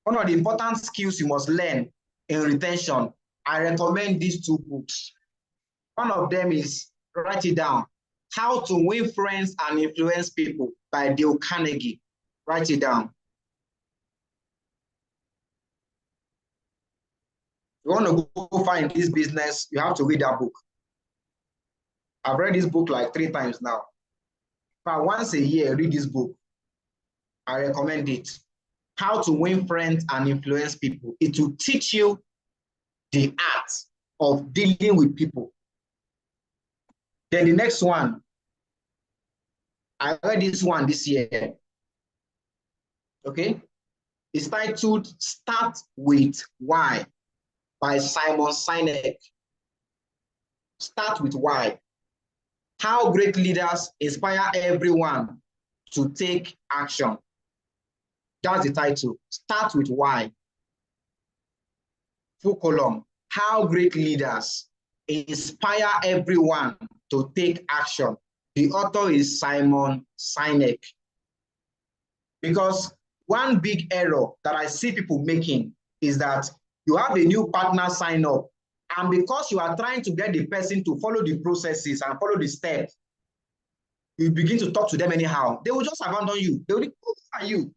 one of the important skills you must learn in retention, I recommend these 2 books. One of them is, write it down, How to Win Friends and Influence People by Dale Carnegie. Write it down. If you want to go far in this business, you have to read that book. I've read this book like 3 times now. But once a year, read this book. I recommend it. How to Win Friends and Influence People. It will teach you the art of dealing with people. Then the next one, I read this one this year. Okay. It's titled Start with Why by Simon Sinek. Start with why. How great leaders inspire everyone to take action. That's the title. Start with why. Full column. How great leaders inspire everyone to take action. The author is Simon Sinek. Because one big error that I see people making is that you have a new partner sign up, and because you are trying to get the person to follow the processes and follow the steps, you begin to talk to them anyhow. They will just abandon you. They will be, who are you?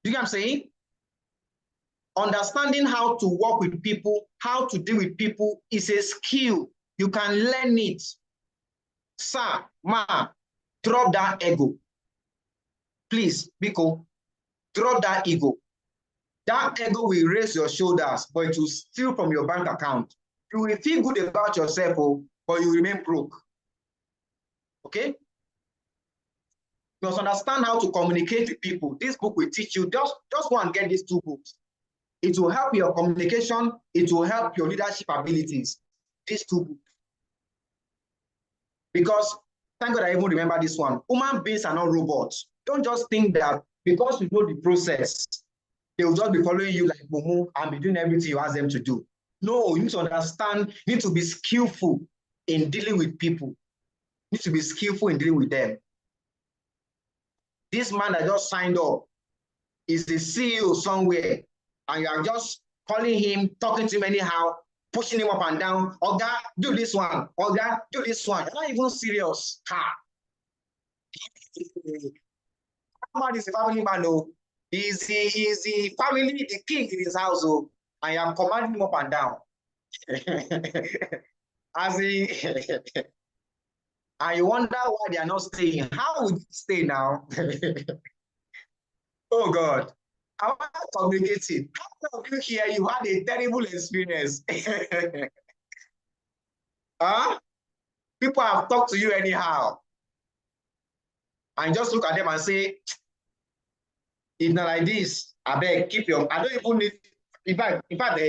Do you get what I'm saying? Understanding how to work with people, how to deal with people is a skill. You can learn it. Sir, ma, drop that ego. Please, Biko, drop that ego. That ego will raise your shoulders, but it will steal from your bank account. You will feel good about yourself, but you remain broke. Okay? You must understand how to communicate with people. This book will teach you. Just go and get these two books. It will help your communication. It will help your leadership abilities. These two books. Because, thank God I even remember this one. Human beings are not robots. Don't just think that because you know the process, they will just be following you like Mumu and be doing everything you ask them to do. No, you need to understand, you need to be skillful in dealing with people. You need to be skillful in dealing with them. This man that just signed up is the CEO somewhere, and you are just calling him, talking to him anyhow, pushing him up and down. Oga, do this one. Oga, do this one. You're not even serious. Ha. Man is a family man, no. He's the family, the king in his house, oh, and you are commanding him up and down. As he, and you wonder why they are not staying. How would you stay now? Oh God. I want to communicate it. How many of you here, you had a terrible experience? Huh? People have talked to you anyhow. And just look at them and say, it's not like this. I beg, keep your, I don't even need, in fact,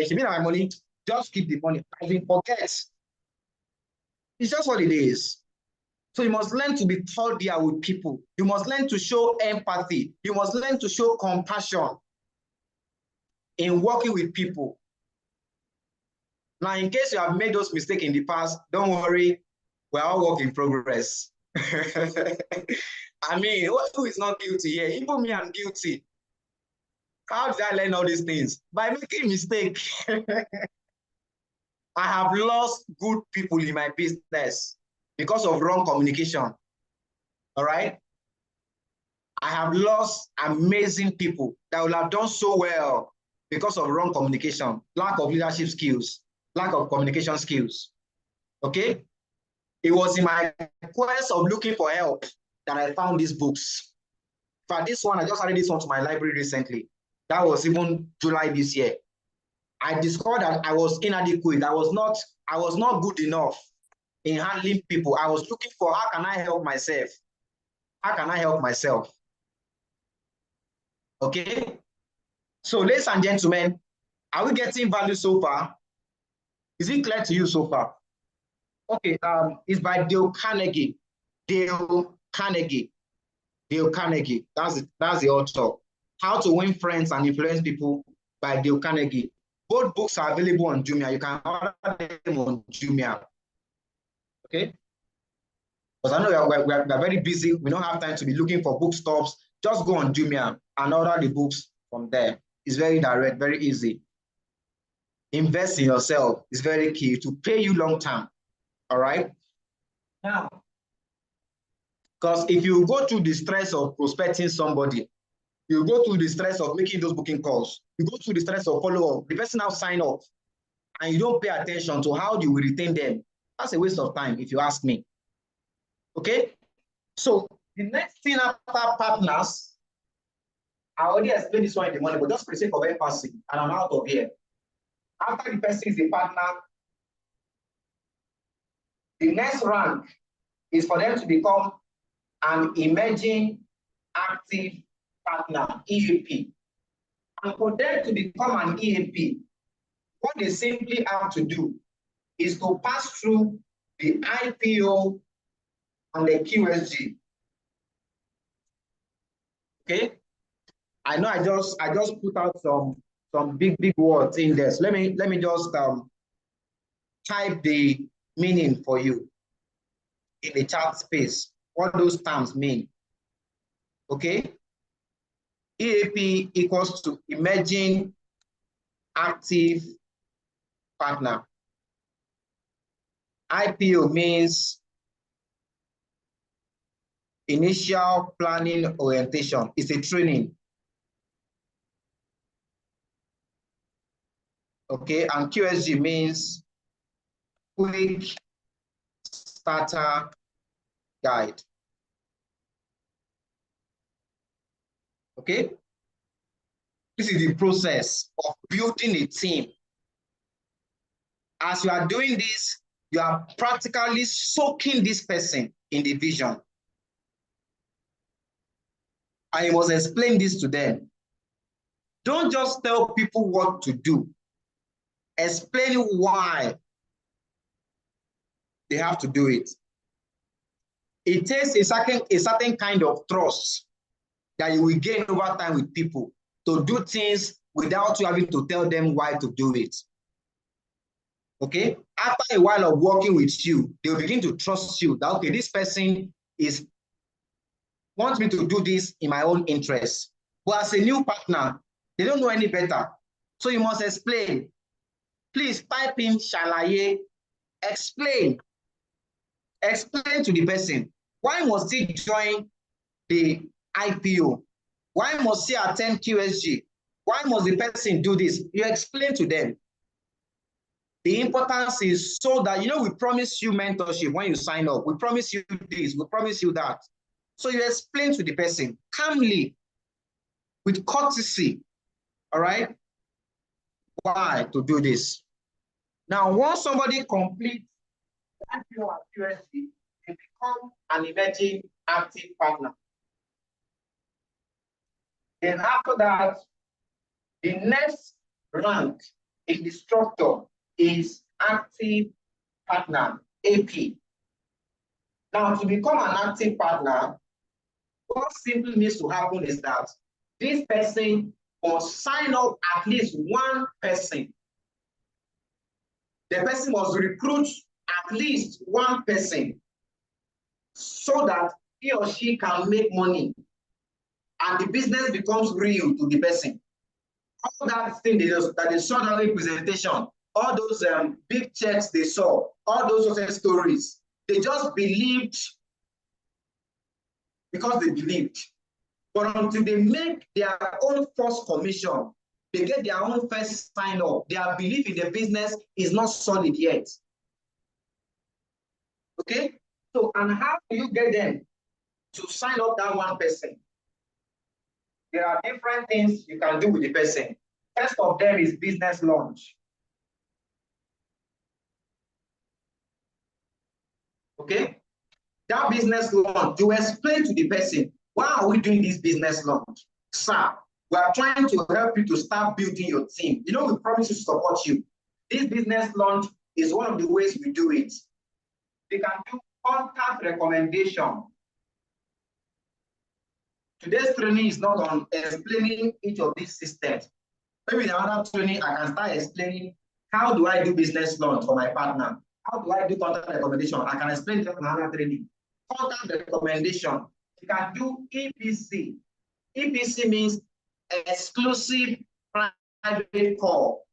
she mean my money, just keep the money. I didn't forget. It's just what it is. So you must learn to be cordial with people. You must learn to show empathy. You must learn to show compassion in working with people. Now, in case you have made those mistakes in the past, don't worry, we're all work in progress. I mean, who is not guilty here? Even me, I'm guilty. How did I learn all these things? By making mistakes. I have lost good people in my business because of wrong communication. All right? I have lost amazing people that will have done so well because of wrong communication, lack of leadership skills, lack of communication skills. Okay? It was in my quest of looking for help that I found these books. For this one, I just added this one to my library recently. That was even July this year. I discovered that I was inadequate. I was not good enough in handling people. I was looking for how can I help myself? How can I help myself? Okay. So, ladies and gentlemen, are we getting value so far? Is it clear to you so far? Okay, it's by Dale Carnegie. Dale Carnegie. Dale Carnegie. That's the author. How to Win Friends and Influence People by Dale Carnegie. Both books are available on Jumia. You can order them on Jumia. Okay? Because I know we're very busy. We don't have time to be looking for bookstops. Just go on Jumia and order the books from there. It's very direct, very easy. Invest in yourself is very key to pay you long term. All right? Now, because if you go through the stress of prospecting somebody, you go through the stress of making those booking calls, you go through the stress of follow-up, the person now sign up, and you don't pay attention to how you will retain them, that's a waste of time, if you ask me. Okay? So the next thing after partners, I already explained this one in the morning, but just for the sake of emphasis, and I'm out of here. After the person is a partner, The next rank is for them to become an emerging active partner, EAP. And for them to become an EAP, what they simply have to do is to pass through the IPO and the QSG. Okay, I know I just put out some big words in there. So let me just type the meaning for you in the chat space. What those terms mean. Okay, EAP equals to emerging active partner. IPO means initial planning orientation. It's a training. Okay, and QSG means quick starter guide. Okay, this is the process of building a team. As you are doing this, you are practically soaking this person in the vision. And you must explain this to them. Don't just tell people what to do. Explain why they have to do it. It takes a certain kind of trust that you will gain over time with people to do things without you having to tell them why to do it. Okay? After a while of working with you, they will begin to trust you that, okay, this person wants me to do this in my own interest. But as a new partner, they don't know any better. So you must explain. Please type in Shalaye. Explain. Explain to the person. Why must he join the IPO? Why must he attend QSG? Why must the person do this? You explain to them. The importance is so that, we promise you mentorship when you sign up. We promise you this. We promise you that. So you explain to the person calmly, with courtesy, all right, why to do this. Now, once somebody completes IPO and QSG, they become an emerging active partner. Then after that, the next rank in the structure is active partner, AP. Now, to become an active partner, what simply needs to happen is that this person must sign up at least one person. The person must recruit at least one person so that he or she can make money and the business becomes real to the person. All that thing that they saw that representation, all those big checks they saw, all those success stories, they just believed because they believed. But until they make their own first commission, they get their own first sign up, their belief in the business is not solid yet. Okay? So, and how do you get them to sign up that one person? There are different things you can do with the person. First of them is business launch. Okay? That business launch, you explain to the person, why are we doing this business launch? Sir, we are trying to help you to start building your team. We promise to support you. This business launch is one of the ways we do it. They can do contact recommendation. Today's training is not on explaining each of these systems. Maybe in another training, I can start explaining how do I do business launch for my partner? How do I do contact recommendation? I can explain that in another training. Contact recommendation. You can do EPC. EPC means exclusive private call.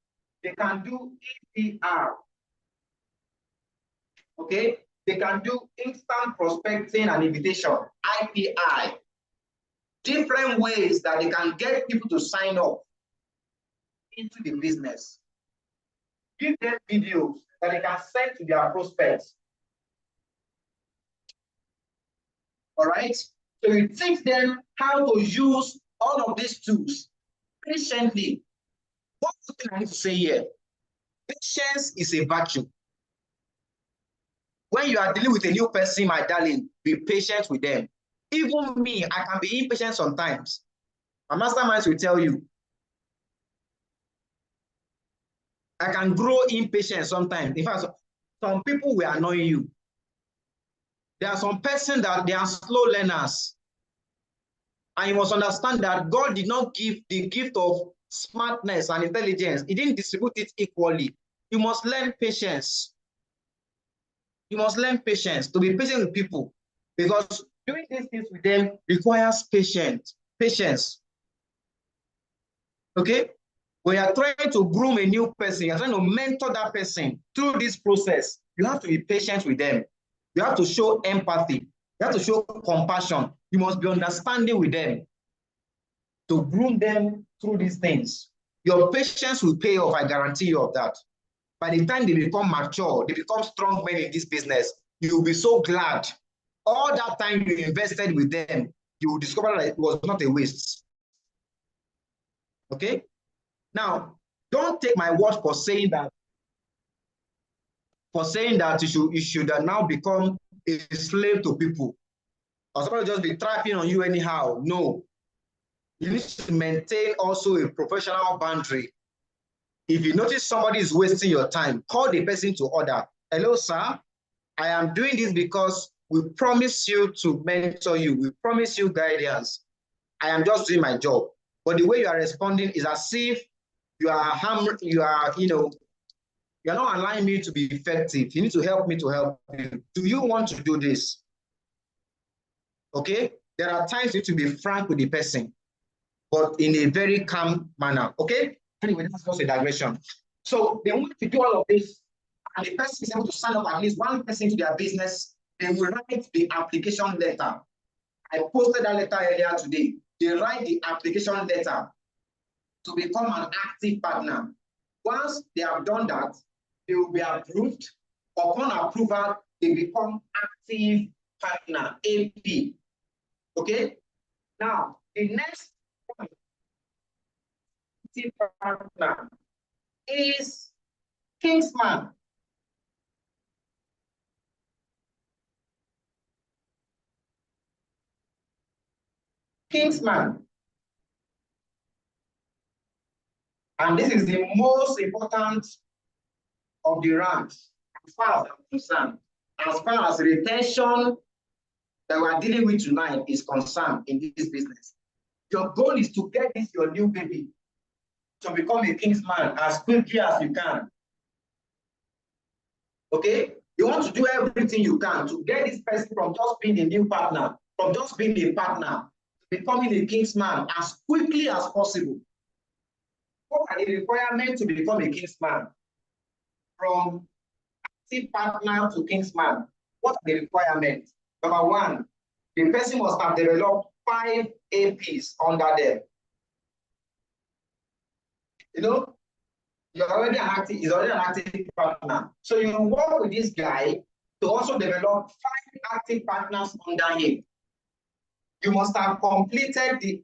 They can do EPR. Okay? They can do instant prospecting and invitation, IPI. Different ways that they can get people to sign up into the business. Give them videos that they can send to their prospects. All right? So you teach them how to use all of these tools patiently. One thing I need to say here, patience is a virtue. when you are dealing with a new person, my darling, be patient with them. Even me, I can be impatient sometimes. My masterminds will tell you. I can grow impatient sometimes. In fact, some people will annoy you. There are some persons that they are slow learners. And you must understand that God did not give the gift of smartness and intelligence. He didn't distribute it equally. You must learn patience. You must learn patience, to be patient with people, because doing these things with them requires patience. Okay? When you are trying to groom a new person, you're trying to mentor that person through this process, you have to be patient with them. You have to show empathy. You have to show compassion. You must be understanding with them to groom them through these things. Your patience will pay off, I guarantee you of that. By the time they become mature, they become strong men in this business, you will be so glad. All that time you invested with them, you will discover that it was not a waste. Okay? Now, don't take my word for saying that you should now become a slave to people, or somebody just be trapping on you anyhow. No. You need to maintain also a professional boundary. If you notice somebody is wasting your time, call the person to order. Hello, sir. I am doing this because we promise you to mentor you. We promise you guidance. I am just doing my job. But the way you are responding is as if you are not allowing me to be effective. You need to help me to help you. Do you want to do this? Okay? There are times you need to be frank with the person, but in a very calm manner. Okay? Anyway, this is just a digression. So they want to do all of this, and the person is able to sign up at least one person to their business. They will write the application letter. I posted that letter earlier today. They write the application letter to become an active partner. Once they have done that, they will be approved. Upon approval, they become active partner, AP. Okay? Now, the next point, active partner, is Kingsman. Kingsman. And this is the most important of the ranks as far as I'm concerned. As far as retention that we are dealing with tonight is concerned in this business. Your goal is to get this your new baby to become a Kingsman as quickly as you can. Okay? You want to do everything you can to get this person from just being a new partner, from just being a partner, to becoming a Kingsman as quickly as possible. What are the requirements to become a Kingsman? From active partner to Kingsman, what are the requirements? Number one, the person must have developed 5 APs under them. You know, he's already an active partner. So you work with this guy to also develop 5 active partners under him. You must have completed the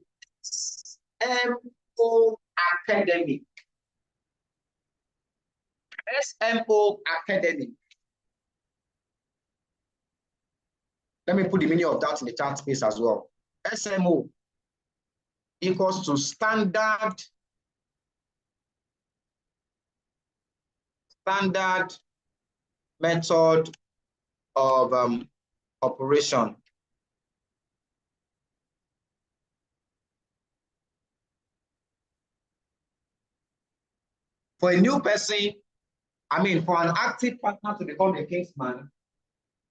SMO Academy. SMO Academy. Let me put the meaning of that in the chat space as well. SMO equals to standard method of operation. For a new person, for an active partner to become a Kingsman,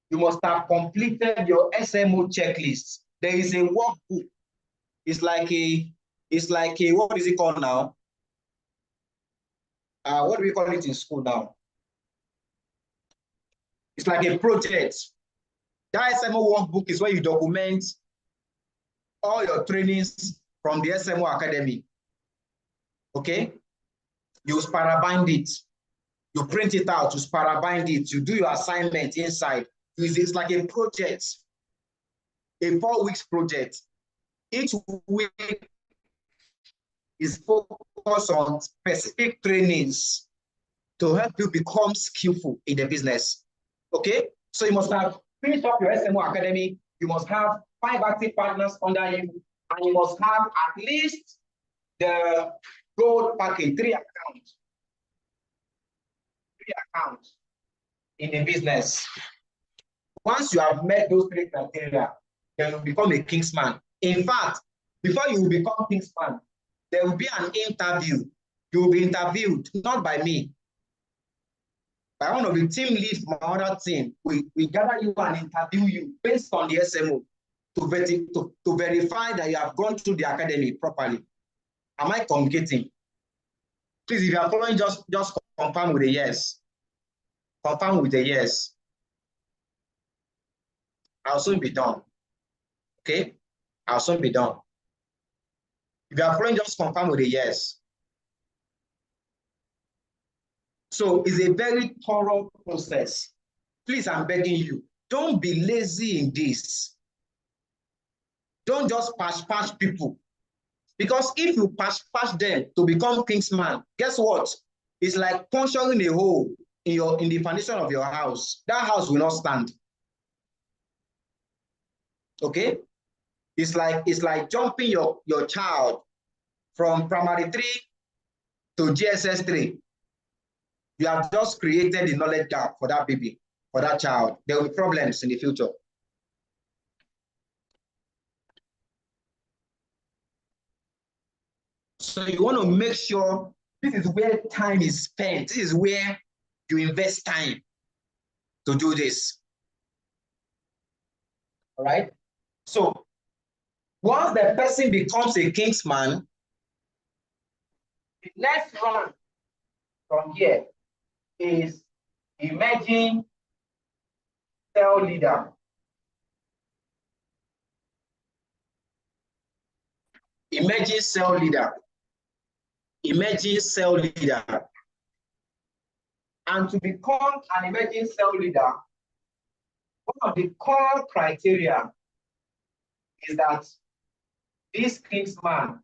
you must have completed your SMO checklist. There is a workbook. It's like a what is it called now? What do we call it in school now? It's like a project. That SMO workbook is where you document all your trainings from the SMO Academy. Okay? You sparabind it. You print it out, you sparabind it, you do your assignment inside. It's like a project, a 4 weeks project. Each week is focused on specific trainings to help you become skillful in the business. Okay? So you must have finished up your SMO Academy. You must have 5 active partners under you, and you must have at least the gold package, 3 accounts. 3 accounts in the business. Once you have met those 3 criteria, then you become a Kingsman. In fact, before you will become Kingsman, there will be an interview. You will be interviewed, not by me, by one of the team leads from our team. We gather you and interview you based on the SMO to verify that you have gone through the academy properly. Am I communicating? Please, if you are following, just confirm with a yes. Confirm with a yes. I'll soon be done. Okay? I'll soon be done. If you are following, just confirm with a yes. So it's a very thorough process. Please, I'm begging you, don't be lazy in this. Don't just patch people. Because if you patch them to become Kingsman, guess what? It's like puncturing a hole in the foundation of your house. That house will not stand. Okay? It's like jumping your child from primary 3 to GSS 3. You have just created the knowledge gap for that baby, for that child. There will be problems in the future. So you want to make sure this is where time is spent. This is where you invest time to do this. All right? So once the person becomes a Kingsman, the next run from here is emerging cell leader. Emerging cell leader. Emerging cell leader. And to become an emerging cell leader, one of the core criteria is that this Kingsman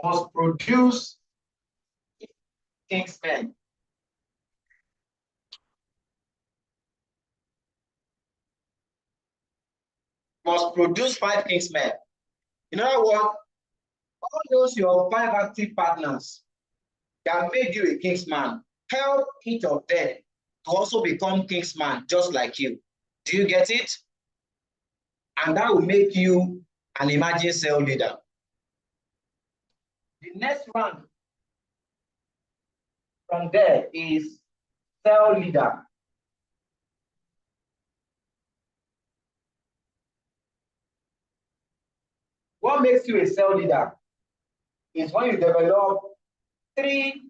must produce Kingsmen. Must produce 5 Kingsmen. In other words, all those your 5 active partners that made you a Kingsman, help each of them to also become Kingsman just like you. Do you get it? And that will make you an emerging cell leader. The next round from there is cell leader. What makes you a cell leader is when you develop 3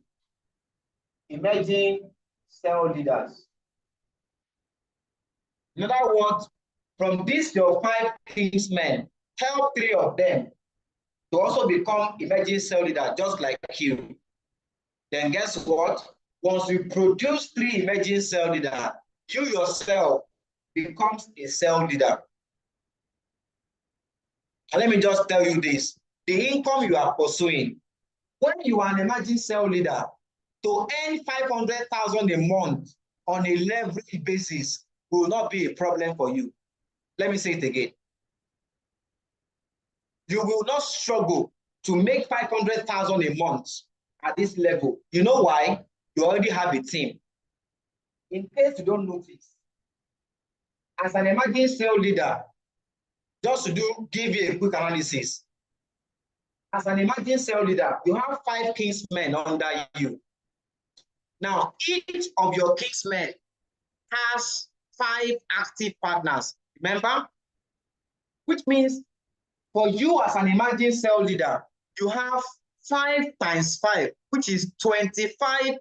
emerging cell leaders. In other words, from this your 5 Kingsmen, help 3 of them to also become emerging cell leader just like you. Then guess what? Once you produce 3 emerging cell leaders, you yourself becomes a cell leader. And let me just tell you this, the income you are pursuing, when you are an emerging cell leader, to earn 500,000 a month on a leverage basis will not be a problem for you. Let me say it again. You will not struggle to make 500,000 a month at this level. You know why? You already have a team. In case you don't notice, as an emerging cell leader, just to give you a quick analysis, as an emerging cell leader, you have 5 Kingsmen under you. Now, each of your Kingsmen has 5 active partners, remember? Which means for you as an emerging cell leader, you have 5 times 5, which is 25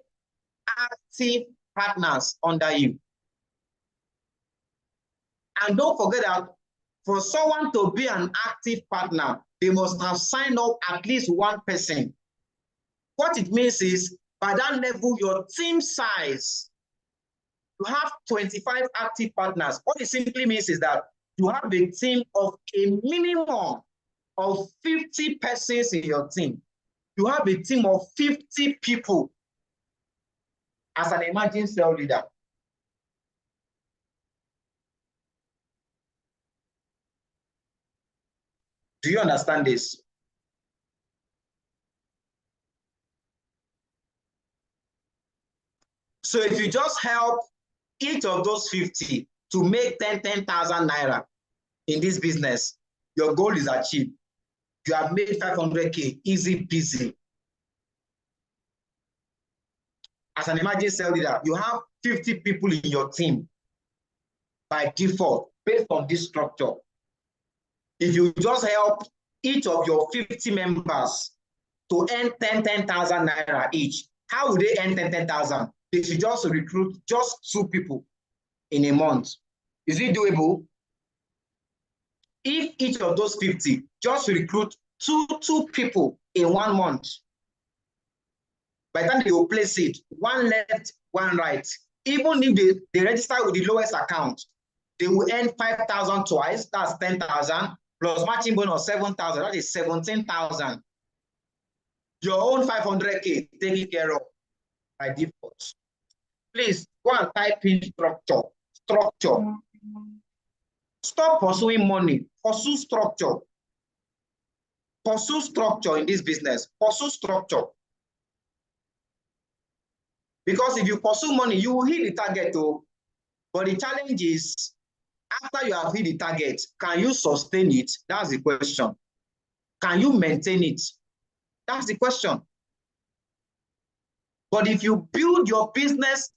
active partners under you. And don't forget that for someone to be an active partner, they must have signed up at least 1 person. What it means is, by that level, your team size, you have 25 active partners. What it simply means is that you have a team of a minimum of 50 persons in your team. You have a team of 50 people as an emerging cell leader. Do you understand this? So if you just help each of those 50 to make 10,000 naira in this business, your goal is achieved. You have made 500K, easy peasy. As an emerging sales leader, you have 50 people in your team by default, based on this structure. If you just help each of your 50 members to earn 10,000 naira each, how would they earn 10,000? They should just recruit just 2 people in a month. Is it doable? If each of those 50 just recruit two people in 1 month, by the time they will place it, 1 left, 1 right, even if they register with the lowest account, they will earn 5,000 twice, that's 10,000, plus matching bonus 7,000, that is 17,000. Your own 500K taken care of by default. Please go and type in structure. Structure. Stop pursuing money. Pursue structure. Pursue structure in this business. Pursue structure. Because if you pursue money, you will hit the target. But the challenge is, after you have hit the target, can you sustain it? That's the question. Can you maintain it? That's the question. But if you build your business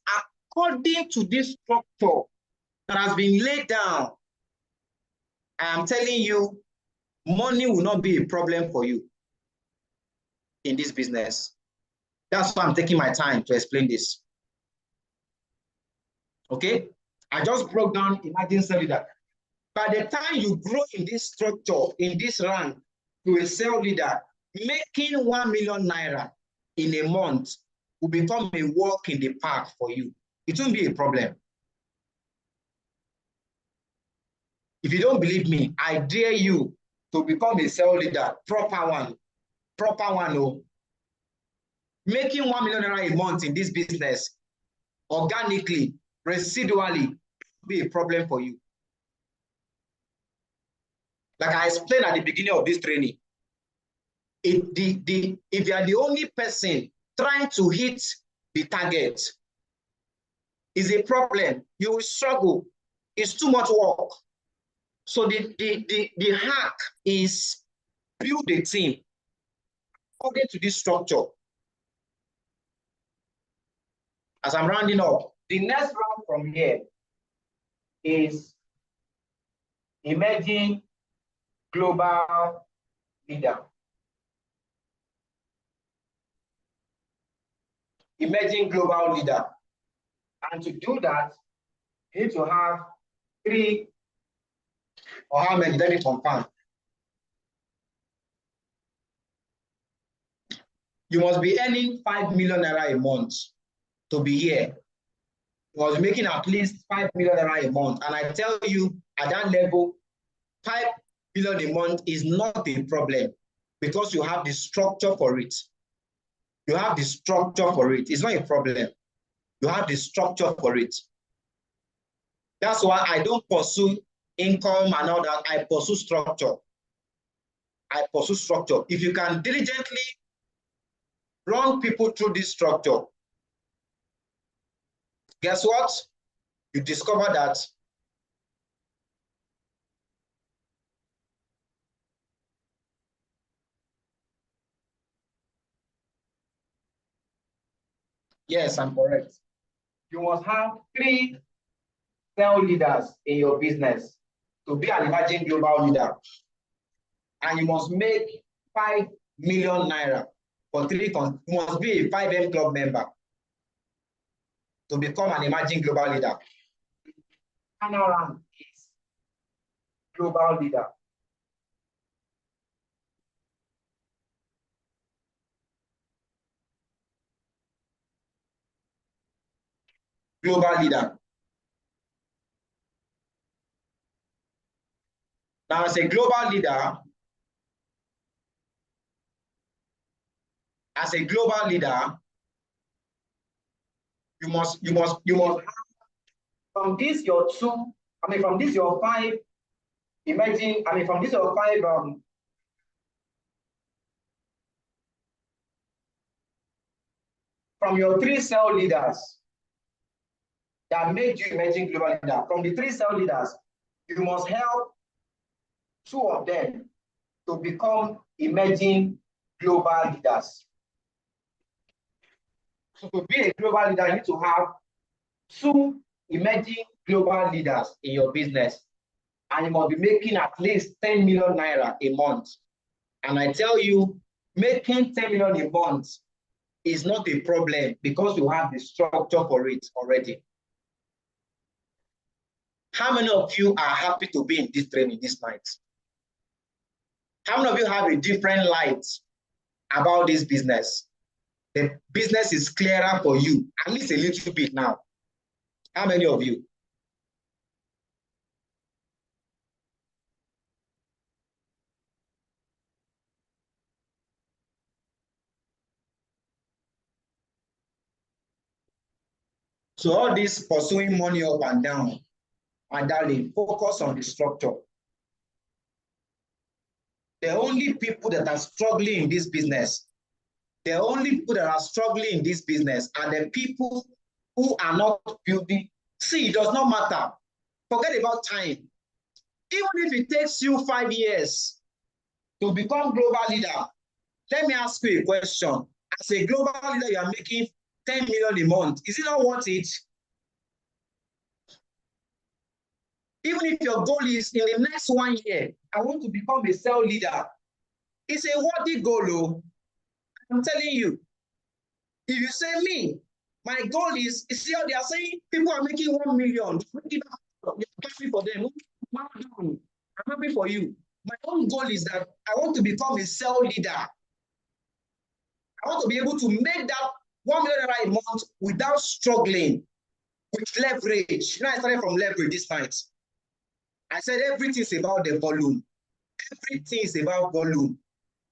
according to this structure that has been laid down, I am telling you, money will not be a problem for you in this business. That's why I'm taking my time to explain this. Okay? I just broke down emerging sales leader. By the time you grow in this structure, in this rank, to a sales leader, making 1 million naira in a month will become a walk in the park for you. It won't be a problem. If you don't believe me, I dare you to become a sales leader, proper one. Oh. Making 1 million naira a month in this business, organically, residually, will be a problem for you. Like I explained at the beginning of this training, if you are the only person trying to hit the target, is a problem. You will struggle. It's too much work. So the hack is build a team according to this structure. As I'm rounding up, the next round from here is emerging global leader. Emerging global leader. And to do that, you need to have 3 or how many? Let me confirm. You must be earning 5 million naira a month to be here. You must be making at least 5 million naira a month. And I tell you, at that level, 5 million a month is not a problem because you have the structure for it. You have the structure for it. It's not a problem. You have the structure for it. That's why I don't pursue income and all that. I pursue structure. I pursue structure. If you can diligently run people through this structure, guess what? You discover that yes, I'm correct. You must have 3 sales leaders in your business to be an emerging global leader. And you must make 5 million naira for 3. You must be a 5M club member to become an emerging global leader. Final rank is global leader. Global leader. Now, as a global leader, you must have from this your 5 emerging, from this your 5 from your 3 cell leaders that made you emerging global leader, from the 3 cell leaders, you must help 2 of them to become emerging global leaders. So to be a global leader, you need to have 2 emerging global leaders in your business, and you must be making at least 10 million naira a month. And I tell you, making 10 million a month is not a problem because you have the structure for it already. How many of you are happy to be in this training this night? How many of you have a different light about this business? The business is clearer for you, at least a little bit now. How many of you? So all this pursuing money up and down, my darling, focus on the structure. The only people that are struggling in this business, the only people that are struggling in this business are the people who are not building. See, it does not matter. Forget about time. Even if it takes you 5 years to become global leader, let me ask you a question. As a global leader, you are making 10 million a month. Is it not worth it? Even if your goal is in the next 1 year, I want to become a cell leader. It's a worthy goal, oh. I'm telling you. If you say me, my goal is, see how they are saying people are making 1 million. I'm happy for them. I'm happy for you. My own goal is that I want to become a cell leader. I want to be able to make that 1 million a month without struggling with leverage. You know, I started from leverage this night. I said everything is about the volume. Everything is about volume.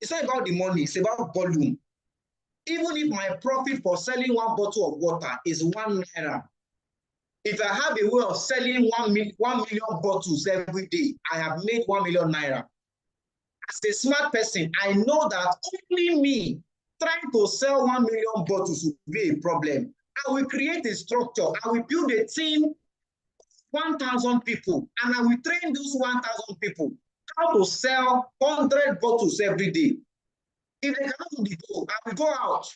It's not about the money, it's about volume. Even if my profit for selling 1 bottle of water is 1 naira, if I have a way of selling 1 million bottles every day, I have made 1 million naira. As a smart person, I know that only me trying to sell 1 million bottles will be a problem. I will create a structure. I will build a team, 1,000 people, and I will train those 1,000 people how to sell 100 bottles every day. If they cannot do the goal, I will go out.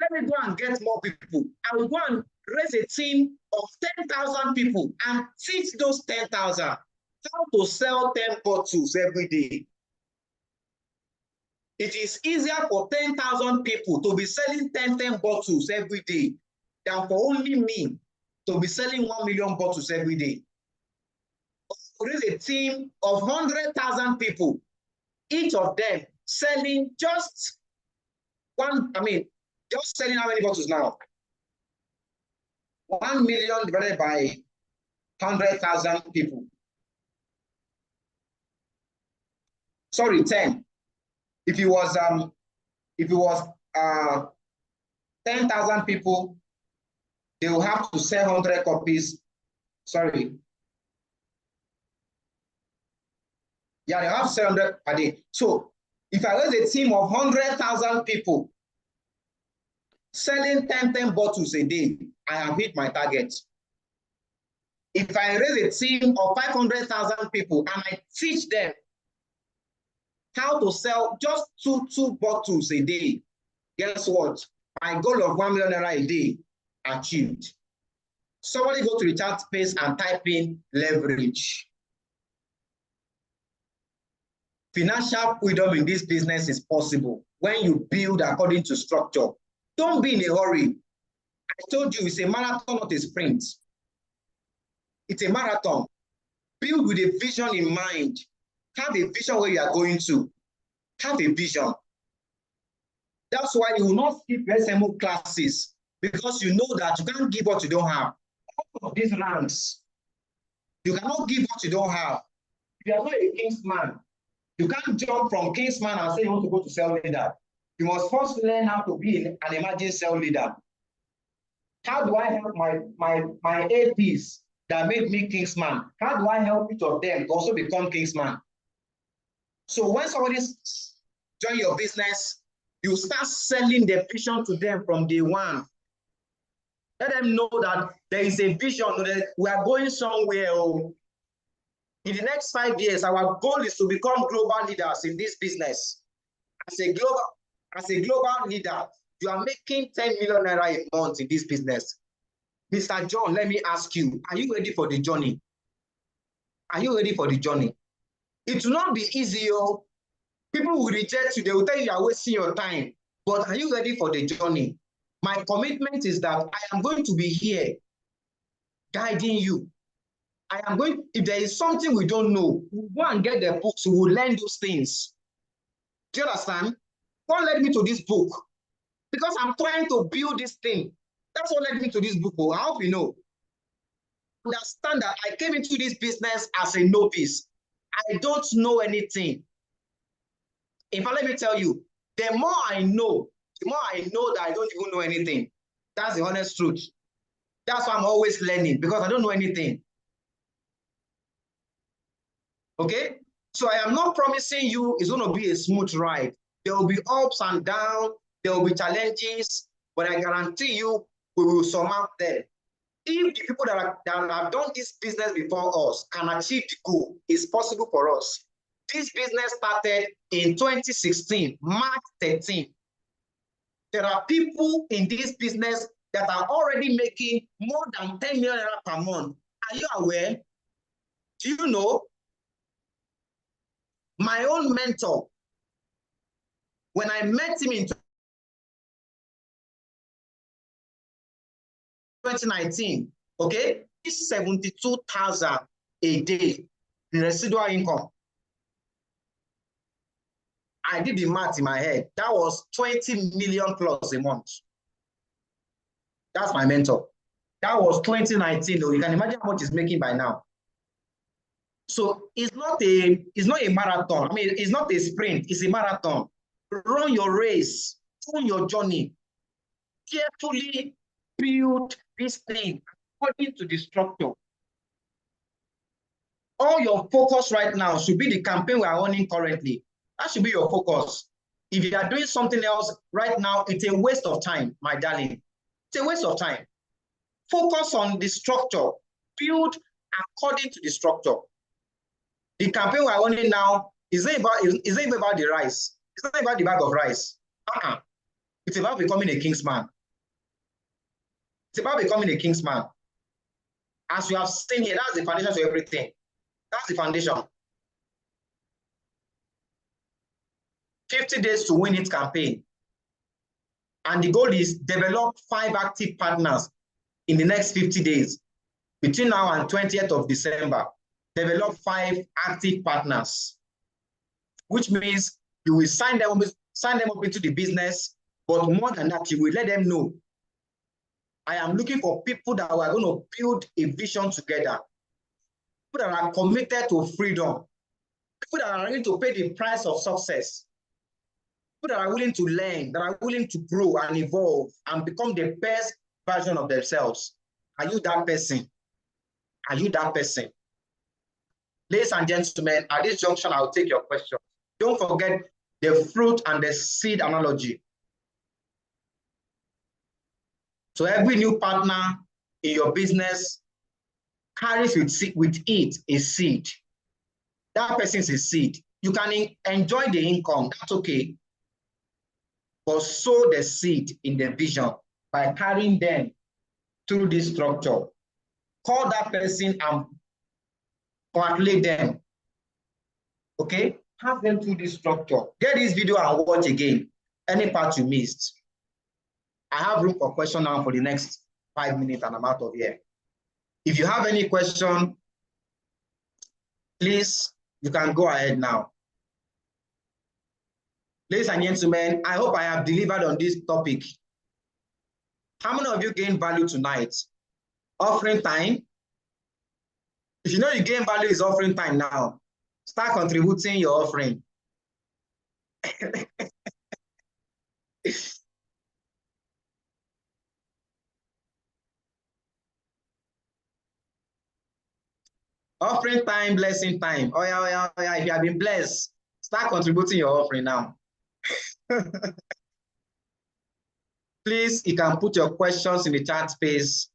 Let me go and get more people. I will go and raise a team of 10,000 people and teach those 10,000 how to sell 10 bottles every day. It is easier for 10,000 people to be selling 10 bottles every day than for only me to be selling 1 million bottles every day. Raise a team of 100,000 people, each of them selling just just selling how many bottles now? 1 million divided by 100,000 people. Sorry, 10. If it was 10,000 people, they will have to sell 100 copies. Sorry. Yeah, they have 700 per day. So if I raise a team of 100,000 people selling 10 bottles a day, I have hit my target. If I raise a team of 500,000 people and I teach them how to sell just two bottles a day, guess what? My goal of 1 million naira a day achieved. Somebody go to the chat space and type in leverage. Financial freedom in this business is possible when you build according to structure. Don't be in a hurry. I told you it's a marathon, not a sprint. It's a marathon. Build with a vision in mind. Have a vision where you are going to. Have a vision. That's why you will not skip SMO classes, because you know that you can't give what you don't have. All of these ranks, you cannot give what you don't have. If you are not a kingsman, you can't jump from kingsman and say you want to go to cell leader. You must first learn how to be an emerging cell leader. How do I help my APs that made me kingsman? How do I help each of them to also become kingsman? So when somebody join your business, you start selling the vision to them from day one. Let them know that there is a vision, that we are going somewhere. In the next 5 years, our goal is to become global leaders in this business. As a global leader, you are making 10 million naira a month in this business. Mr. John, let me ask you, are you ready for the journey? Are you ready for the journey? It will not be easy. People will reject you. They will tell you are wasting your time. But are you ready for the journey? My commitment is that I am going to be here guiding you. I am going, if there is something we don't know, we'll go and get the books, we will learn those things. Do you understand? God led me to this book because I'm trying to build this thing. That's what led me to this book. I hope you know. Understand that I came into this business as a novice. I don't know anything. In fact, let me tell you, the more I know that I don't even know anything. That's the honest truth. That's why I'm always learning, because I don't know anything. Okay? So I am not promising you it's going to be a smooth ride. There will be ups and downs. There will be challenges. But I guarantee you, we will surmount them. If the people that have done this business before us can achieve the goal, it's possible for us. This business started in 2016, March 13. There are people in this business that are already making more than 10 million per month. Are you aware? Do you know? My own mentor, when I met him in 2019, okay, it's 72,000 a day in residual income. I did the math in my head. That was 20 million plus a month. That's my mentor. That was 2019, though. You can imagine how much he's making by now. So it's not a marathon. I mean, it's not a sprint, it's a marathon. Run your race, run your journey. Carefully build this thing according to the structure. All your focus right now should be the campaign we are running currently. That should be your focus. If you are doing something else right now, it's a waste of time, my darling. It's a waste of time. Focus on the structure. Build according to the structure. The campaign we are running now is not about the rice. It's not about the bag of rice. It's about becoming a king's man. It's about becoming a king's man. As you have seen here, that's the foundation to everything. That's the foundation. 50 days to win it campaign. And the goal is develop 5 active partners in the next 50 days. Between now and 20th of December, develop 5 active partners, which means you will sign them up into the business, but more than that, you will let them know, I am looking for people that are going to build a vision together, people that are committed to freedom, people that are ready to pay the price of success, people that are willing to learn, that are willing to grow and evolve and become the best version of themselves. Are you that person? Are you that person? Ladies and gentlemen, at this junction, I'll take your question. Don't forget the fruit and the seed analogy. So every new partner in your business carries with it a seed. That person is a seed. You can enjoy the income, that's okay. But sow the seed in the vision by carrying them through this structure. Call that person and congratulate them. Okay? Have them through this structure. Get this video and watch again. Any part you missed. I have room for question now for the next 5 minutes and I'm out of here. If you have any question, please, you can go ahead now. Ladies and gentlemen, I hope I have delivered on this topic. How many of you gained value tonight? Offering time. If you know you gain value is offering time now, start contributing your offering. Offering time, blessing time. Oh yeah. If you have been blessed, start contributing your offering now. Please, you can put your questions in the chat space.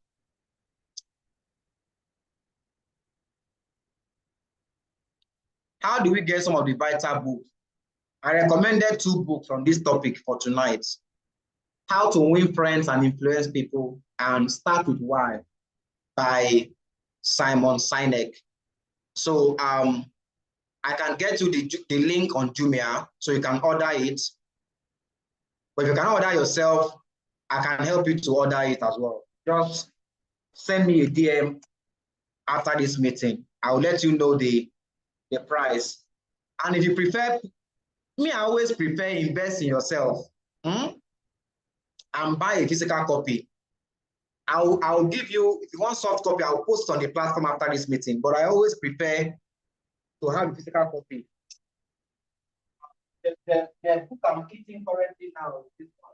How do we get some of the vital books? I recommended 2 books on this topic for tonight. How to Win Friends and Influence People and Start With Why by Simon Sinek. So I can get you the link on Jumia so you can order it. But if you cannot order yourself, I can help you to order it as well. Just send me a DM after this meeting. I'll let you know the price. And if you prefer, I always prefer invest in yourself and buy a physical copy. I'll give you, if you want soft copy, I'll post on the platform after this meeting, but I always prefer to have a physical copy. The book I'm eating currently now is this one.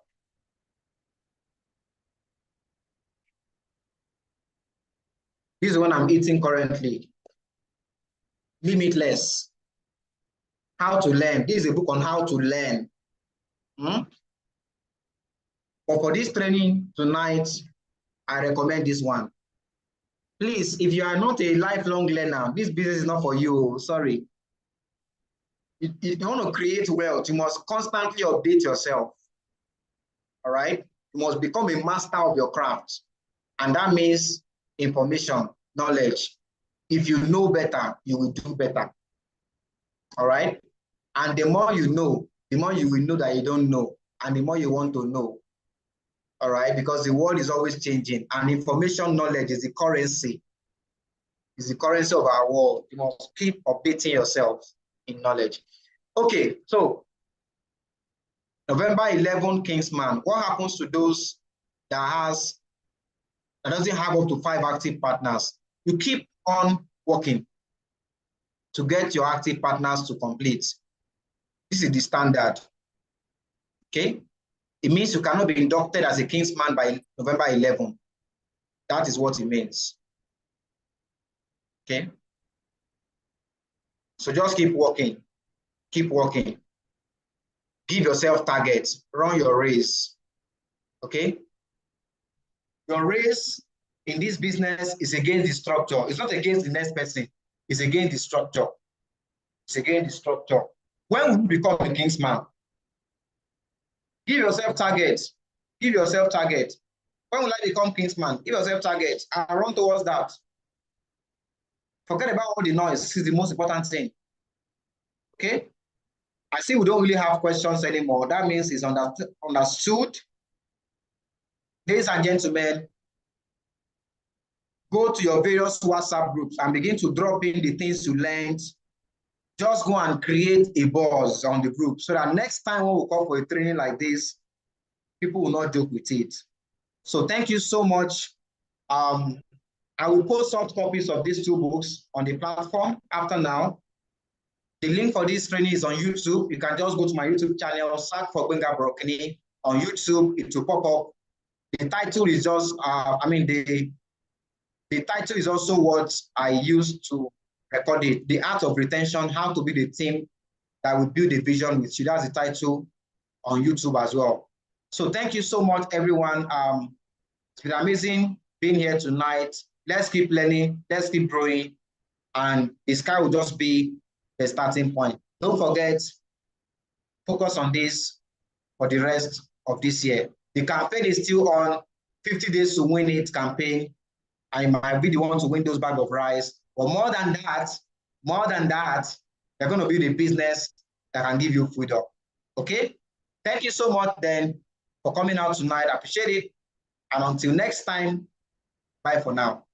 This is one I'm eating currently. Limitless. How to learn. This is a book on how to learn. But for this training tonight, I recommend this one. Please, if you are not a lifelong learner, this business is not for you. Sorry. If you want to create wealth, you must constantly update yourself. All right? You must become a master of your craft. And that means information, knowledge. If you know better, you will do better. All right? And the more you know, the more you will know that you don't know, and the more you want to know. All right? Because the world is always changing, and information knowledge is the currency. It's the currency of our world. You must keep updating yourself in knowledge. Okay, so November 11, Kingsman. What happens to those that doesn't have up to 5 active partners? You keep on working to get your active partners to complete. This is the standard. Okay? It means you cannot be inducted as a Kingsman by November 11. That is what it means. Okay? So just keep working. Keep working. Give yourself targets. Run your race. Okay? Your race in this business is against the structure. It's not against the next person. It's against the structure. It's against the structure. When will you become a Kingsman? Give yourself targets. Give yourself targets. When will I become Kingsman? Give yourself targets and run towards that. Forget about all the noise. This is the most important thing. Okay? I see we don't really have questions anymore. That means it's understood. Ladies and gentlemen, go to your various WhatsApp groups and begin to drop in the things you learned. Just go and create a buzz on the group so that next time when we call for a training like this, people will not joke with it. So thank you so much. I will post soft copies of these 2 books on the platform after now. The link for this training is on YouTube. You can just go to my YouTube channel, search for Gbenga Borokinni on YouTube. It will pop up. The title is just, the title is also what I used to record it. The Art of Retention, How to Be the Team that will build a vision with you. That's the title on YouTube as well. So thank you so much, everyone. It's been amazing being here tonight. Let's keep learning. Let's keep growing. And the sky will just be the starting point. Don't forget, focus on this for the rest of this year. The campaign is still on. 50 days to win it campaign. I might be the one to win those bag of rice. But more than that, you're going to build a business that can give you freedom. Okay? Thank you so much then for coming out tonight. I appreciate it. And until next time, bye for now.